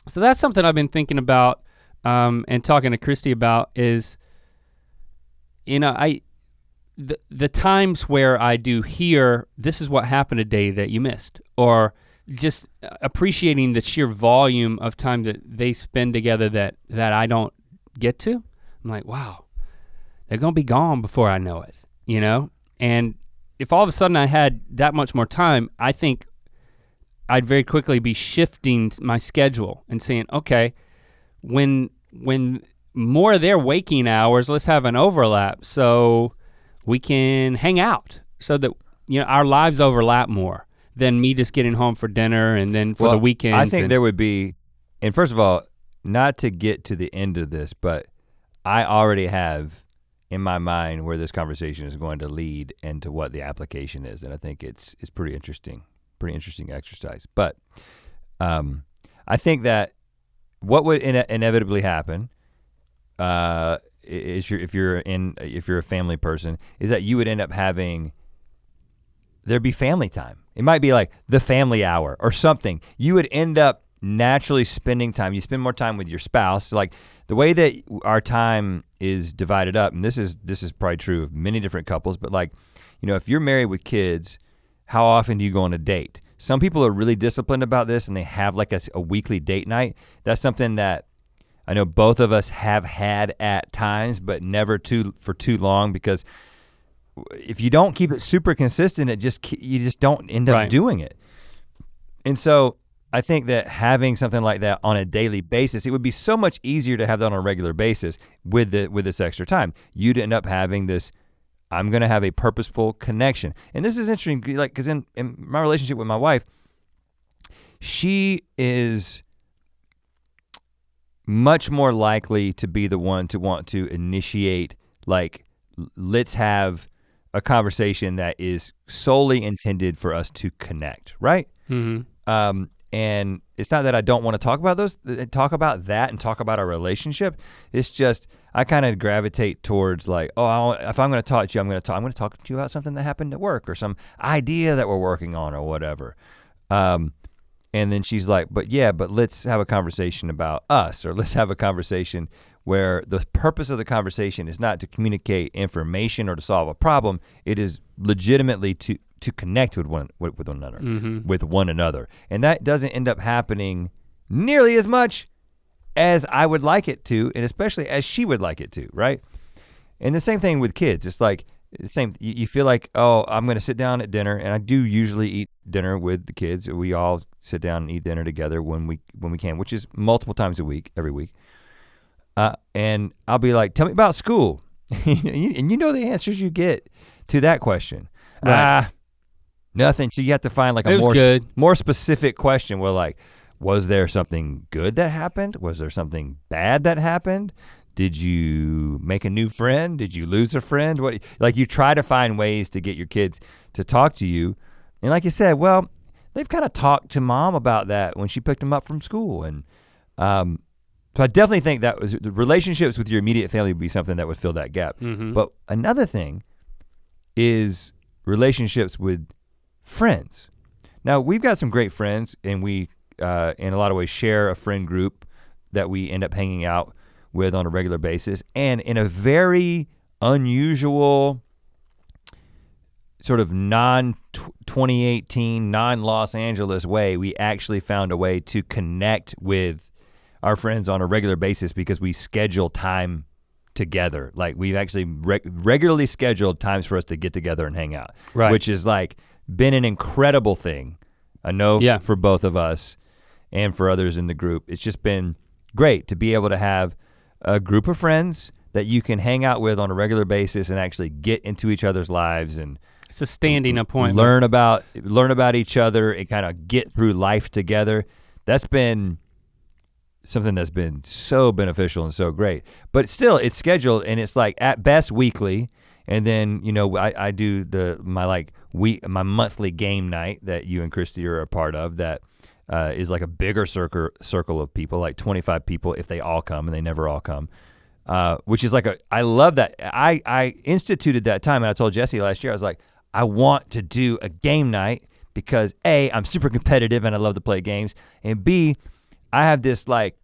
So that's something I've been thinking about and talking to Christy about is, you know, the times where I do hear, this is what happened today that you missed, or just appreciating the sheer volume of time that they spend together that I don't get to. I'm like, wow, they're gonna be gone before I know it, you know? And if all of a sudden I had that much more time, I think I'd very quickly be shifting my schedule and saying, okay, when more of their waking hours, let's have an overlap so we can hang out so that, you know, our lives overlap more than me just getting home for dinner and then for the weekends. I think there would be, and first of all, not to get to the end of this, but I already have in my mind where this conversation is going to lead and to what the application is. And I think it's pretty interesting exercise. But I think that what would inevitably happen is if you're a family person, is that you would end up having, there'd be family time. It might be like the family hour or something. You would end up naturally spending time. You spend more time with your spouse. Like the way that our time is divided up, and this is probably true of many different couples, but like, you know, if you're married with kids, how often do you go on a date? Some people are really disciplined about this and they have like a weekly date night. That's something that I know both of us have had at times, but never for too long, because if you don't keep it super consistent, you just don't end up doing it. And so I think that having something like that on a daily basis, it would be so much easier to have that on a regular basis with this extra time. You'd end up having this, I'm gonna have a purposeful connection. And this is interesting, like, cause in my relationship with my wife, she is much more likely to be the one to want to initiate, like, let's have a conversation that is solely intended for us to connect, right? Mm-hmm. And it's not that I don't want to talk about that and talk about our relationship. It's just, I kind of gravitate towards like, if I'm gonna talk to you, I'm gonna talk to you about something that happened at work or some idea that we're working on or whatever. And then she's like, but let's have a conversation about us, or let's have a conversation where the purpose of the conversation is not to communicate information or to solve a problem. It is legitimately to connect with one another, with one another. And that doesn't end up happening nearly as much as I would like it to, and especially as she would like it to, right? And the same thing with kids. It's like, the same, you feel like, oh, I'm gonna sit down at dinner, and I do usually eat dinner with the kids. We all sit down and eat dinner together when we can, which is multiple times a week, every week. And I'll be like, tell me about school. And you know the answers you get to that question. Right. Nothing, so you have to find like a more specific question where like, was there something good that happened? Was there something bad that happened? Did you make a new friend? Did you lose a friend? Like you try to find ways to get your kids to talk to you. And like you said, well, they've kind of talked to mom about that when she picked them up from school. And so I definitely think that the relationships with your immediate family would be something that would fill that gap. Mm-hmm. But another thing is relationships with friends. Now we've got some great friends, and we in a lot of ways share a friend group that we end up hanging out with on a regular basis. And in a very unusual sort of non-2018, non-Los Angeles way, we actually found a way to connect with our friends on a regular basis because we schedule time together. Like we've actually regularly scheduled times for us to get together and hang out, right? Which is like been an incredible thing. I know for both of us and for others in the group. It's just been great to be able to have a group of friends that you can hang out with on a regular basis and actually get into each other's lives and it's a standing appointment. Learn about each other and kind of get through life together. That's been something that's been so beneficial and so great. But still, it's scheduled and it's like at best weekly. And then, you know, I do my monthly game night that you and Christy are a part of that is like a bigger circle of people, like 25 people if they all come, and they never all come. Which is I love that. I instituted that time, and I told Jesse last year, I was like, I want to do a game night because A, I'm super competitive and I love to play games, and B, I have this like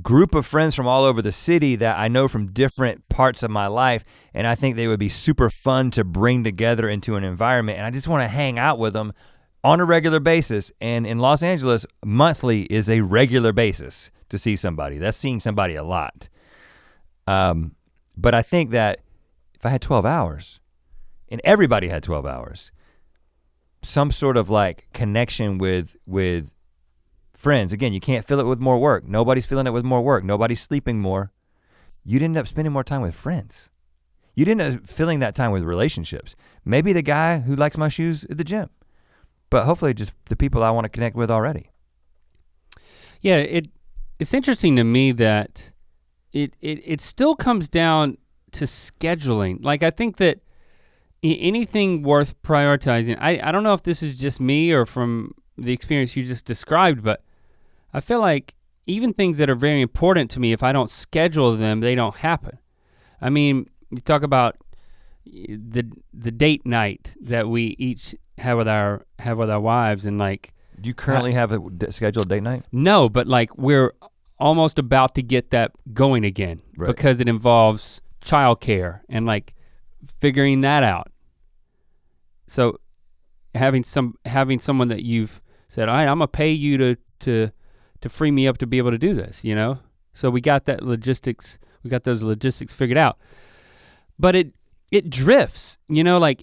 group of friends from all over the city that I know from different parts of my life, and I think they would be super fun to bring together into an environment, and I just wanna hang out with them on a regular basis. And in Los Angeles, monthly is a regular basis to see somebody. That's seeing somebody a lot. But I think that if I had 12 hours, and everybody had 12 hours, some sort of like connection with friends. Again, you can't fill it with more work. Nobody's filling it with more work. Nobody's sleeping more. You'd end up spending more time with friends. You'd end up filling that time with relationships. Maybe the guy who likes my shoes at the gym, but hopefully just the people I want to connect with already. Yeah, it's interesting to me that it still comes down to scheduling. Like I think that anything worth prioritizing, I don't know if this is just me or from the experience you just described, but I feel like even things that are very important to me, if I don't schedule them, they don't happen. I mean, you talk about the date night that we each have with our wives, and like. Do you currently have a scheduled date night? No, but like we're almost about to get that going again, right, because it involves childcare and like figuring that out. So having someone that you've said, all right, I'm gonna pay you to free me up to be able to do this, you know? So we got those logistics figured out. But it drifts, you know, like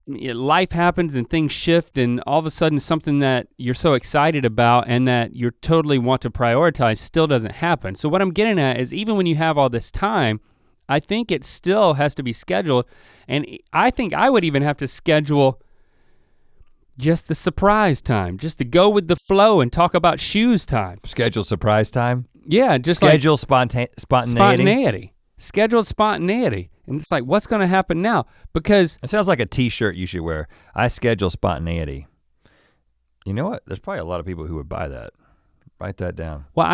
life happens and things shift, and all of a sudden something that you're so excited about and that you totally want to prioritize still doesn't happen. So what I'm getting at is even when you have all this time, I think it still has to be scheduled, and I think I would even have to schedule just the surprise time, just to go with the flow and talk about shoes time. Schedule surprise time? Yeah, just schedule like spontaneity. Scheduled spontaneity. And it's like, what's gonna happen now? Because it sounds like a t-shirt you should wear. I schedule spontaneity. You know what? There's probably a lot of people who would buy that. Write that down. Well,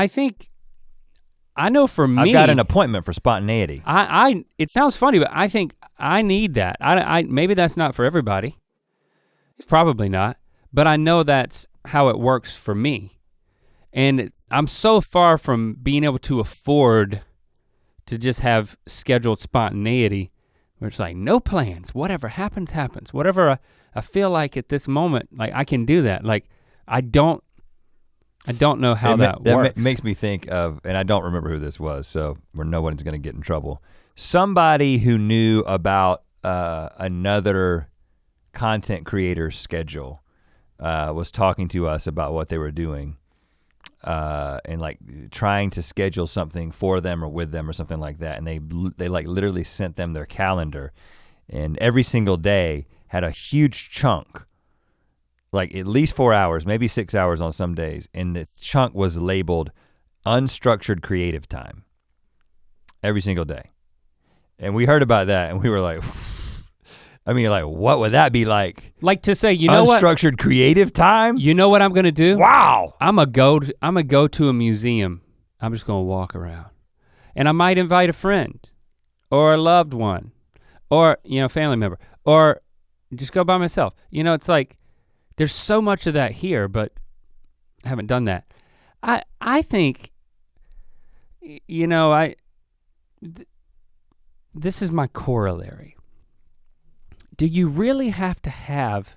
I know for me, I've got an appointment for spontaneity. It sounds funny, but I think I need that. I maybe that's not for everybody. It's probably not, but I know that's how it works for me. And I'm so far from being able to afford to just have scheduled spontaneity where it's like no plans, whatever happens, happens. Whatever I feel like at this moment, like I can do that. Like I don't know how that works. That makes me think of, and I don't remember who this was, so where no one's gonna get in trouble. Somebody who knew about another content creator's schedule was talking to us about what they were doing and like trying to schedule something for them or with them or something like that. And they like literally sent them their calendar, and every single day had a huge chunk, like at least 4 hours, maybe 6 hours on some days. And the chunk was labeled unstructured creative time every single day. And we heard about that and we were like, I mean, like, what would that be like? Like to say, you know what? Unstructured creative time? You know what I'm gonna do? Wow. I'm gonna go to a museum. I'm just gonna walk around. And I might invite a friend or a loved one or, you know, family member, or just go by myself. You know, it's like, there's so much of that here, but I haven't done that. I think, you know, this is my corollary. Do you really have to have,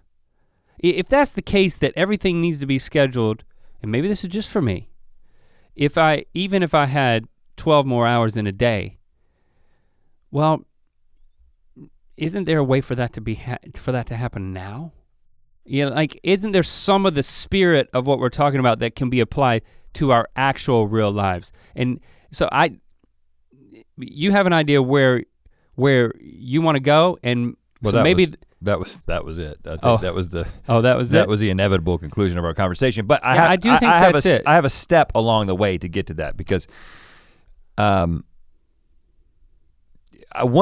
if that's the case that everything needs to be scheduled, and maybe this is just for me, even if I had 12 more hours in a day, well, isn't there a way for that to happen now? You know, like, isn't there some of the spirit of what we're talking about that can be applied to our actual real lives? And so you have an idea where you want to go, and well, so maybe that was it. I think that was the that was the inevitable conclusion of our conversation. But I do think that's it. I have a step along the way to get to that because one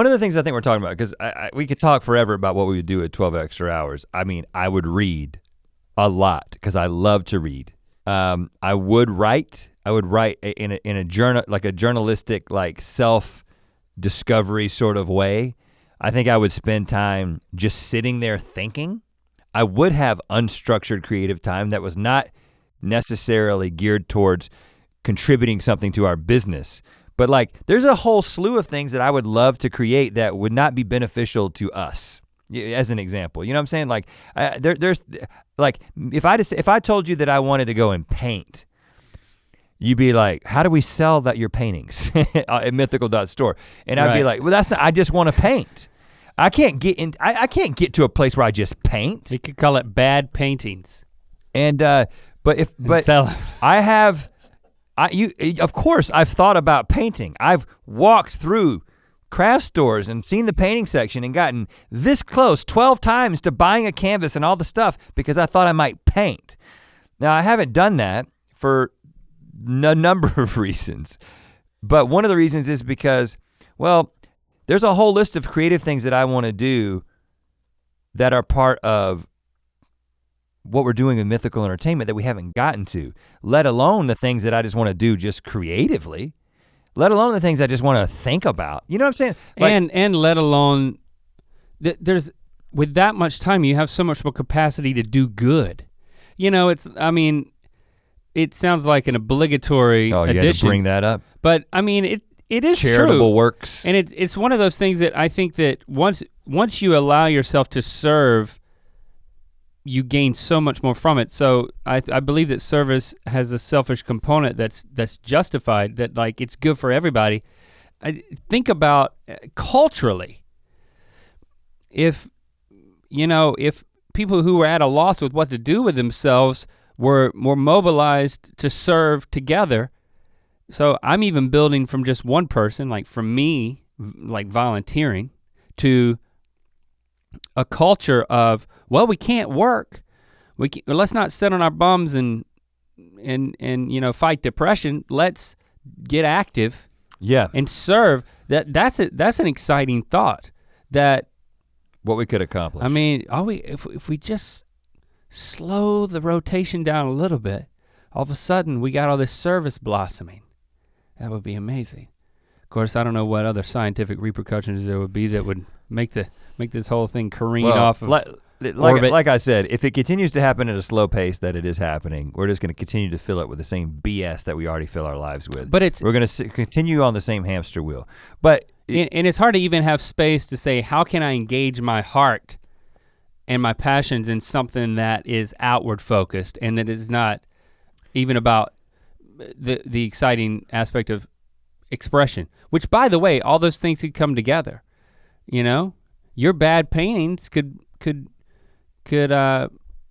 of the things I think we're talking about, because we could talk forever about what we would do at 12 extra hours. I mean, I would read a lot because I love to read. I would write in a journal, like a journalistic, like self-discovery sort of way. I think I would spend time just sitting there thinking. I would have unstructured creative time that was not necessarily geared towards contributing something to our business. But like, there's a whole slew of things that I would love to create that would not be beneficial to us, as an example. You know what I'm saying? Like, there's like, if I told you that I wanted to go and paint, you'd be like, how do we sell your paintings at mythical.store? And I'd be like, well, that's not, I just want to paint. I can't get to a place where I just paint. You could call it bad paintings. And but sell it. Of course I've thought about painting. I've walked through craft stores and seen the painting section and gotten this close 12 times to buying a canvas and all the stuff because I thought I might paint. Now I haven't done that for a number of reasons, but one of the reasons is because, well, there's a whole list of creative things that I want to do that are part of what we're doing with Mythical Entertainment that we haven't gotten to, let alone the things that I just want to do just creatively, let alone the things I just want to think about. You know what I'm saying? Like, and let alone, there's, with that much time, you have so much more capacity to do good. You know, it sounds like an obligatory addition. You had to bring that up? But I mean, it is charitable true. works. And it's one of those things that I think that once you allow yourself to serve, you gain so much more from it. So I believe that service has a selfish component that's justified, that like it's good for everybody. Think about culturally, if people who were at a loss with what to do with themselves were more mobilized to serve together. So I'm even building from just one person, like from me, like volunteering, to a culture of, well, we can't work. Let's not sit on our bums and fight depression. Let's get active. Yeah. And serve. That's an exciting thought. That what we could accomplish. I mean, if we just slow the rotation down a little bit, all of a sudden we got all this service blossoming. That would be amazing. Of course, I don't know what other scientific repercussions there would be that would make this whole thing careen off of orbit. Like I said, if it continues to happen at a slow pace that it is happening, we're just gonna continue to fill it with the same BS that we already fill our lives with. But we're gonna continue on the same hamster wheel. But and it's hard to even have space to say, how can I engage my heart and my passions in something that is outward focused and that is not even about the exciting aspect of expression, which, by the way, all those things could come together. You know, your bad paintings could I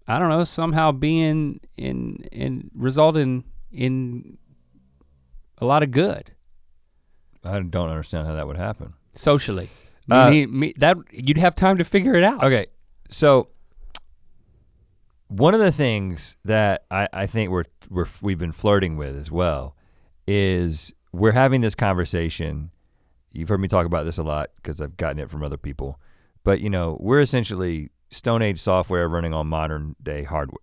don't know, somehow be in result in a lot of good. I don't understand how that would happen. Socially, that you'd have time to figure it out. Okay, so one of the things that I think we've been flirting with as well is we're having this conversation. You've heard me talk about this a lot because I've gotten it from other people, but you know, we're essentially Stone Age software running on modern day hardware.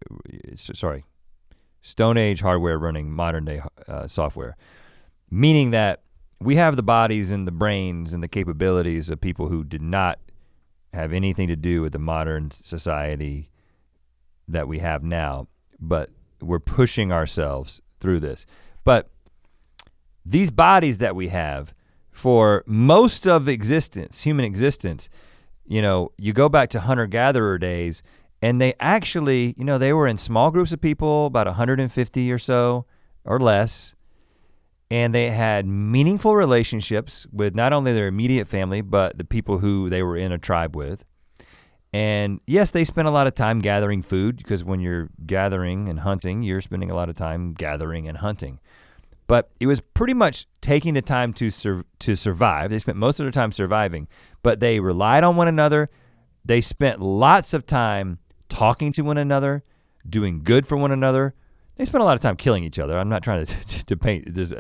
Stone Age hardware running modern day software, meaning that we have the bodies and the brains and the capabilities of people who did not have anything to do with the modern society that we have now, but we're pushing ourselves through this. But these bodies that we have for most of existence, human existence, you know, you go back to hunter-gatherer days and they actually, you know, they were in small groups of people, about 150 or so or less, and they had meaningful relationships with not only their immediate family, but the people who they were in a tribe with. And yes, they spent a lot of time gathering food because when you're gathering and hunting, you're spending a lot of time gathering and hunting. But it was pretty much taking the time to survive. They spent most of their time surviving, but they relied on one another. They spent lots of time talking to one another, doing good for one another. They spent a lot of time killing each other. I'm not trying to paint this,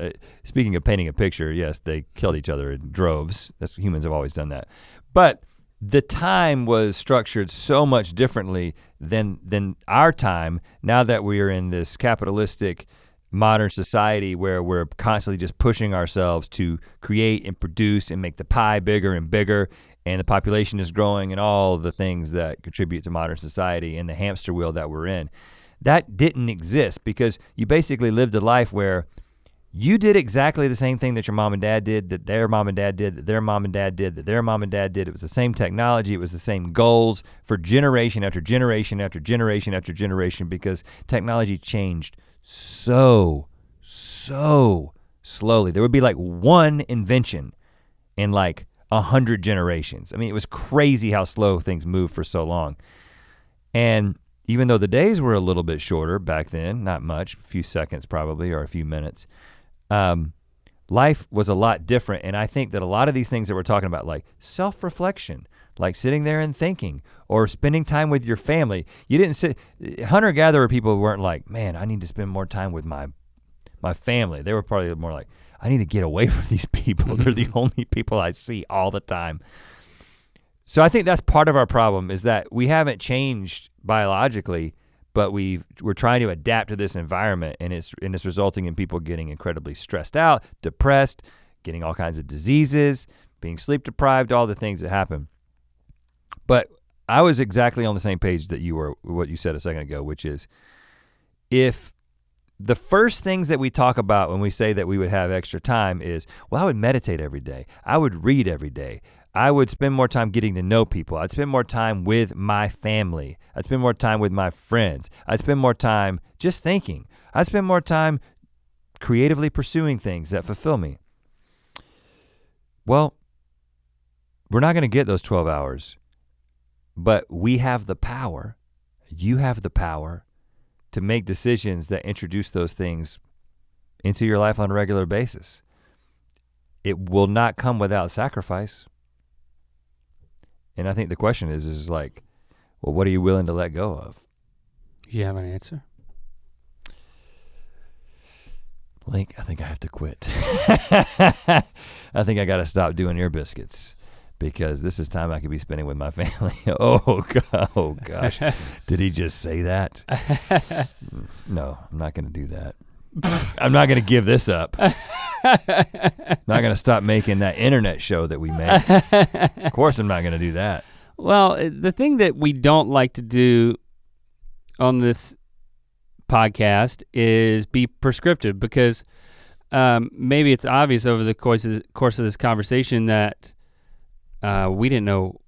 speaking of painting a picture, yes, they killed each other in droves. Humans have always done that. But the time was structured so much differently than our time now that we are in this capitalistic modern society where we're constantly just pushing ourselves to create and produce and make the pie bigger and bigger, and the population is growing and all the things that contribute to modern society and the hamster wheel that we're in. That didn't exist because you basically lived a life where you did exactly the same thing that your mom and dad did, that their mom and dad did, that their mom and dad did, that their mom and dad did. It was the same technology, it was the same goals for generation after generation after generation after generation, because technology changed so slowly. There would be like one invention in like 100 generations. I mean, it was crazy how slow things moved for so long. And even though the days were a little bit shorter back then, not much, a few seconds probably, or a few minutes, life was a lot different. And I think that a lot of these things that we're talking about, like self-reflection, like sitting there and thinking, or spending time with your family. You didn't sit, hunter-gatherer people weren't like, man, I need to spend more time with my family. They were probably more like, I need to get away from these people. They're the only people I see all the time. So I think that's part of our problem, is that we haven't changed biologically, but we're trying to adapt to this environment, and it's resulting in people getting incredibly stressed out, depressed, getting all kinds of diseases, being sleep deprived, all the things that happen. But I was exactly on the same page that you were, what you said a second ago, which is, if the first things that we talk about when we say that we would have extra time is, well, I would meditate every day, I would read every day, I would spend more time getting to know people, I'd spend more time with my family, I'd spend more time with my friends, I'd spend more time just thinking, I'd spend more time creatively pursuing things that fulfill me. Well, we're not gonna get those 12 hours, but we have the power, you have the power to make decisions that introduce those things into your life on a regular basis. It will not come without sacrifice. And I think the question is like, well, what are you willing to let go of? You have an answer? Link, I think I have to quit. I think I gotta stop doing your biscuits, because this is time I could be spending with my family. Oh gosh, did he just say that? No, I'm not gonna do that. I'm not gonna give this up. I'm not gonna stop making that internet show that we make. Of course I'm not gonna do that. Well, the thing that we don't like to do on this podcast is be prescriptive, because maybe it's obvious over the course of this conversation that we didn't know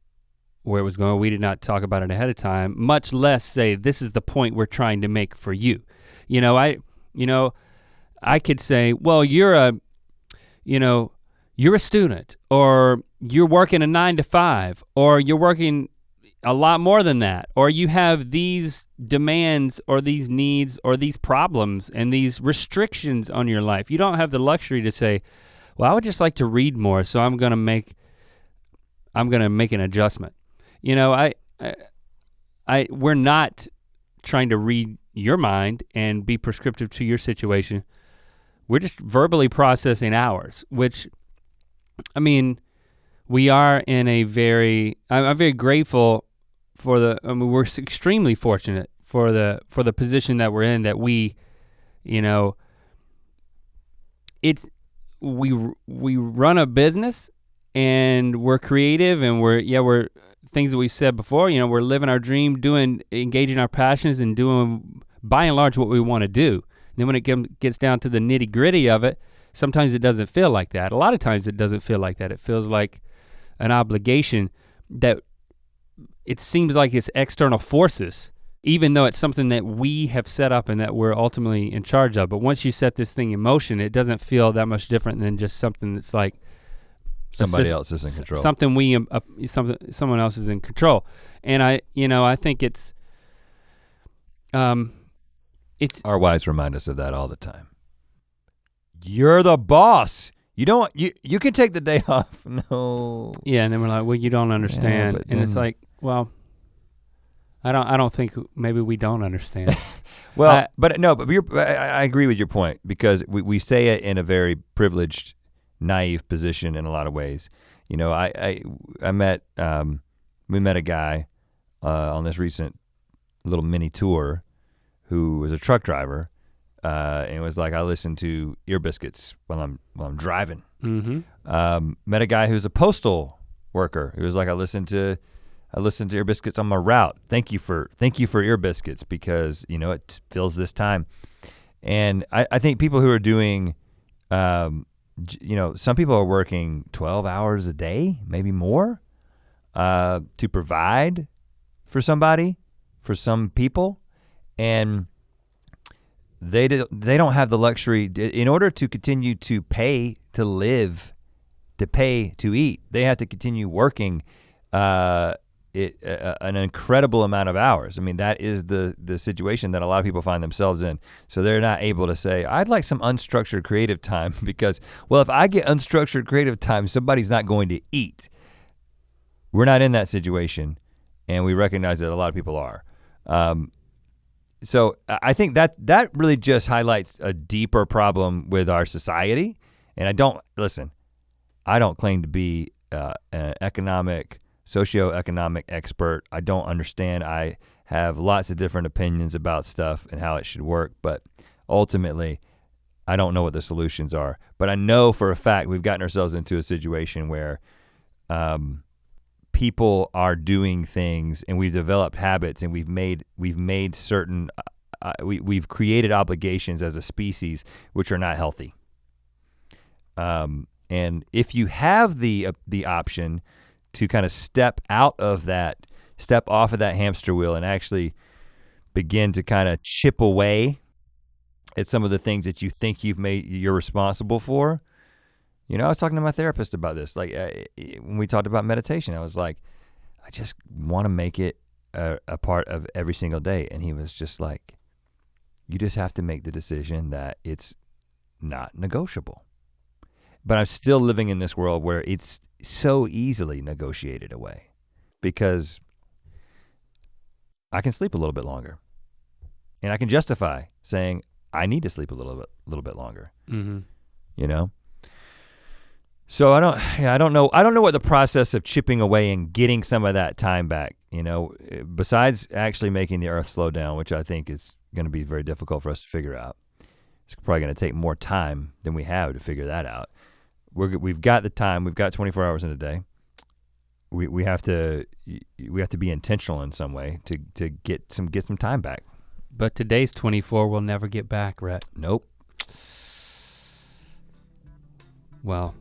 where it was going. We did not talk about it ahead of time, much less say this is the point we're trying to make for you. I could say, well, you're a student, or you're working a 9 to 5, or you're working a lot more than that, or you have these demands or these needs or these problems and these restrictions on your life. You don't have the luxury to say, well, I would just like to read more, so I'm gonna make an adjustment. We're not trying to read your mind and be prescriptive to your situation. We're just verbally processing ours, which, I mean, we are in a I'm very grateful for we're extremely fortunate for the position that we're in, that we run a business, and we're creative, and we're things that we said before, we're living our dream, engaging our passions, and doing by and large what we want to do. And then when it gets down to the nitty gritty of it, sometimes it doesn't feel like that. A lot of times it doesn't feel like that. It feels like an obligation that it seems like it's external forces, even though it's something that we have set up and that we're ultimately in charge of. But once you set this thing in motion, it doesn't feel that much different than just something that's like somebody else is in control. Someone else is in control. And I think it's our wives remind us of that all the time. You're the boss. You can take the day off. No. Yeah, and then we're like, well, you don't understand. And it's like, well, I don't think maybe we don't understand. Well, but I agree with your point because we say it in a very privileged, naive position in a lot of ways. You know, we met a guy on this recent little mini tour who was a truck driver. And it was like I listen to Ear Biscuits while I'm driving. Mm-hmm. Met a guy who's a postal worker. It was like I listened to Ear Biscuits on my route. Thank you for Ear Biscuits because it fills this time. And I think people who are doing, some people are working 12 hours a day, maybe more, to provide for some people, and they don't have the luxury in order to continue to pay to live, to pay to eat. They have to continue working an incredible amount of hours. I mean, that is the situation that a lot of people find themselves in. So they're not able to say, I'd like some unstructured creative time because, well, if I get unstructured creative time, somebody's not going to eat. We're not in that situation, and we recognize that a lot of people are. So I think that really just highlights a deeper problem with our society. And I don't claim to be an socioeconomic expert. I don't understand. I have lots of different opinions about stuff and how it should work, but ultimately, I don't know what the solutions are. But I know for a fact we've gotten ourselves into a situation where people are doing things and we've developed habits and we've made certain we've created obligations as a species which are not healthy. And if you have the option to kind of step off of that hamster wheel and actually begin to kind of chip away at some of the things that you think you're responsible for. I was talking to my therapist about this. Like when we talked about meditation, I was like, I just want to make it a part of every single day. And he was just like, you just have to make the decision that it's not negotiable. But I'm still living in this world where it's so easily negotiated away because I can sleep a little bit longer. And I can justify saying I need to sleep a little bit longer. Mm-hmm. So I don't know what the process of chipping away and getting some of that time back, besides actually making the earth slow down, which I think is gonna be very difficult for us to figure out. It's probably gonna take more time than we have to figure that out. We've got the time, we've got 24 hours in a day. We have to be intentional in some way to get some time back. But today's 24 we'll never get back, Rhett. Nope. Well,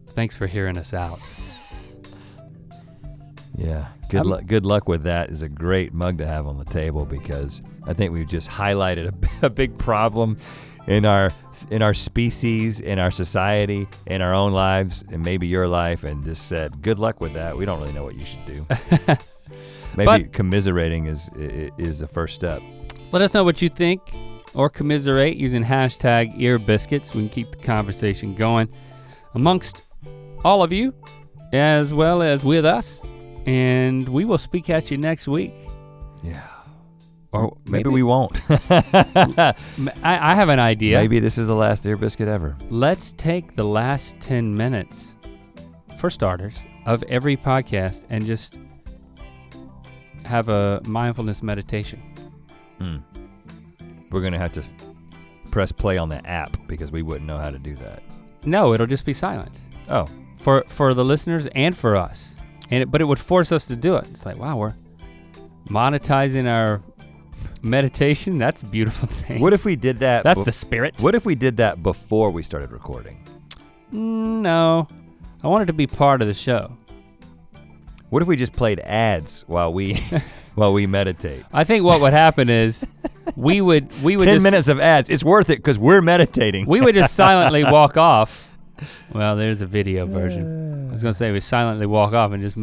thanks for hearing us out. Yeah, good luck with that is a great mug to have on the table because I think we've just highlighted a big problem in our species, in our society, in our own lives, and maybe your life, and just said, good luck with that. We don't really know what you should do. Maybe commiserating is the first step. Let us know what you think or commiserate using hashtag #EarBiscuits. We can keep the conversation going amongst all of you as well as with us. And we will speak at you next week. Yeah. Or maybe we won't. I have an idea. Maybe this is the last Ear Biscuit ever. Let's take the last 10 minutes, for starters, of every podcast and just have a mindfulness meditation. We're gonna have to press play on the app because we wouldn't know how to do that. No, it'll just be silent. Oh. For the listeners and for us. But it would force us to do it. It's like, wow, we're monetizing our meditation. That's a beautiful thing. What if we did that? That's the spirit. What if we did that before we started recording? No, I want it to be part of the show. What if we just played ads while we meditate? I think what would happen is we would 10 minutes of ads. It's worth it because we're meditating. We would just silently walk off. Well, there's a video version. I was gonna say we silently walk off and just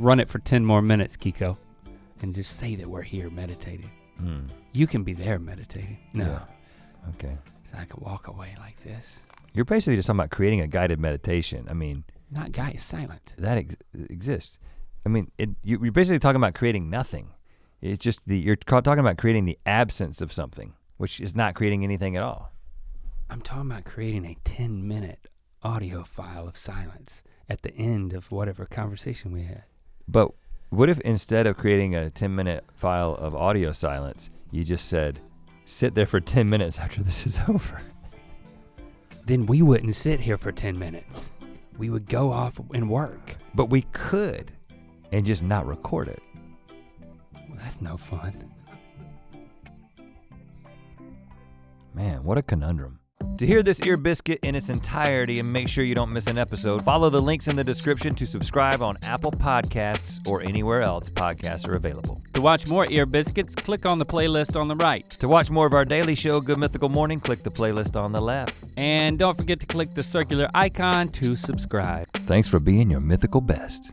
run it for 10 more minutes, Kiko, and just say that we're here meditating. You can be there meditating. No. Yeah. Okay. So I could walk away like this. You're basically just talking about creating a guided meditation. I mean. Not guided, silent. That exists. I mean, you're basically talking about creating nothing. It's just you're talking about creating the absence of something, which is not creating anything at all. I'm talking about creating a 10-minute audio file of silence at the end of whatever conversation we had. But what if instead of creating a 10-minute file of audio silence, you just said, sit there for 10 minutes after this is over? Then we wouldn't sit here for 10 minutes. We would go off and work. But we could, and just not record it. Well, that's no fun. Man, what a conundrum. To hear this ear biscuit in its entirety and make sure you don't miss an episode, follow the links in the description to subscribe on Apple Podcasts or anywhere else podcasts are available. To watch more Ear Biscuits, click on the playlist on the right. To watch more of our daily show, Good Mythical Morning, click the playlist on the left. And don't forget to click the circular icon to subscribe. Thanks for being your mythical best.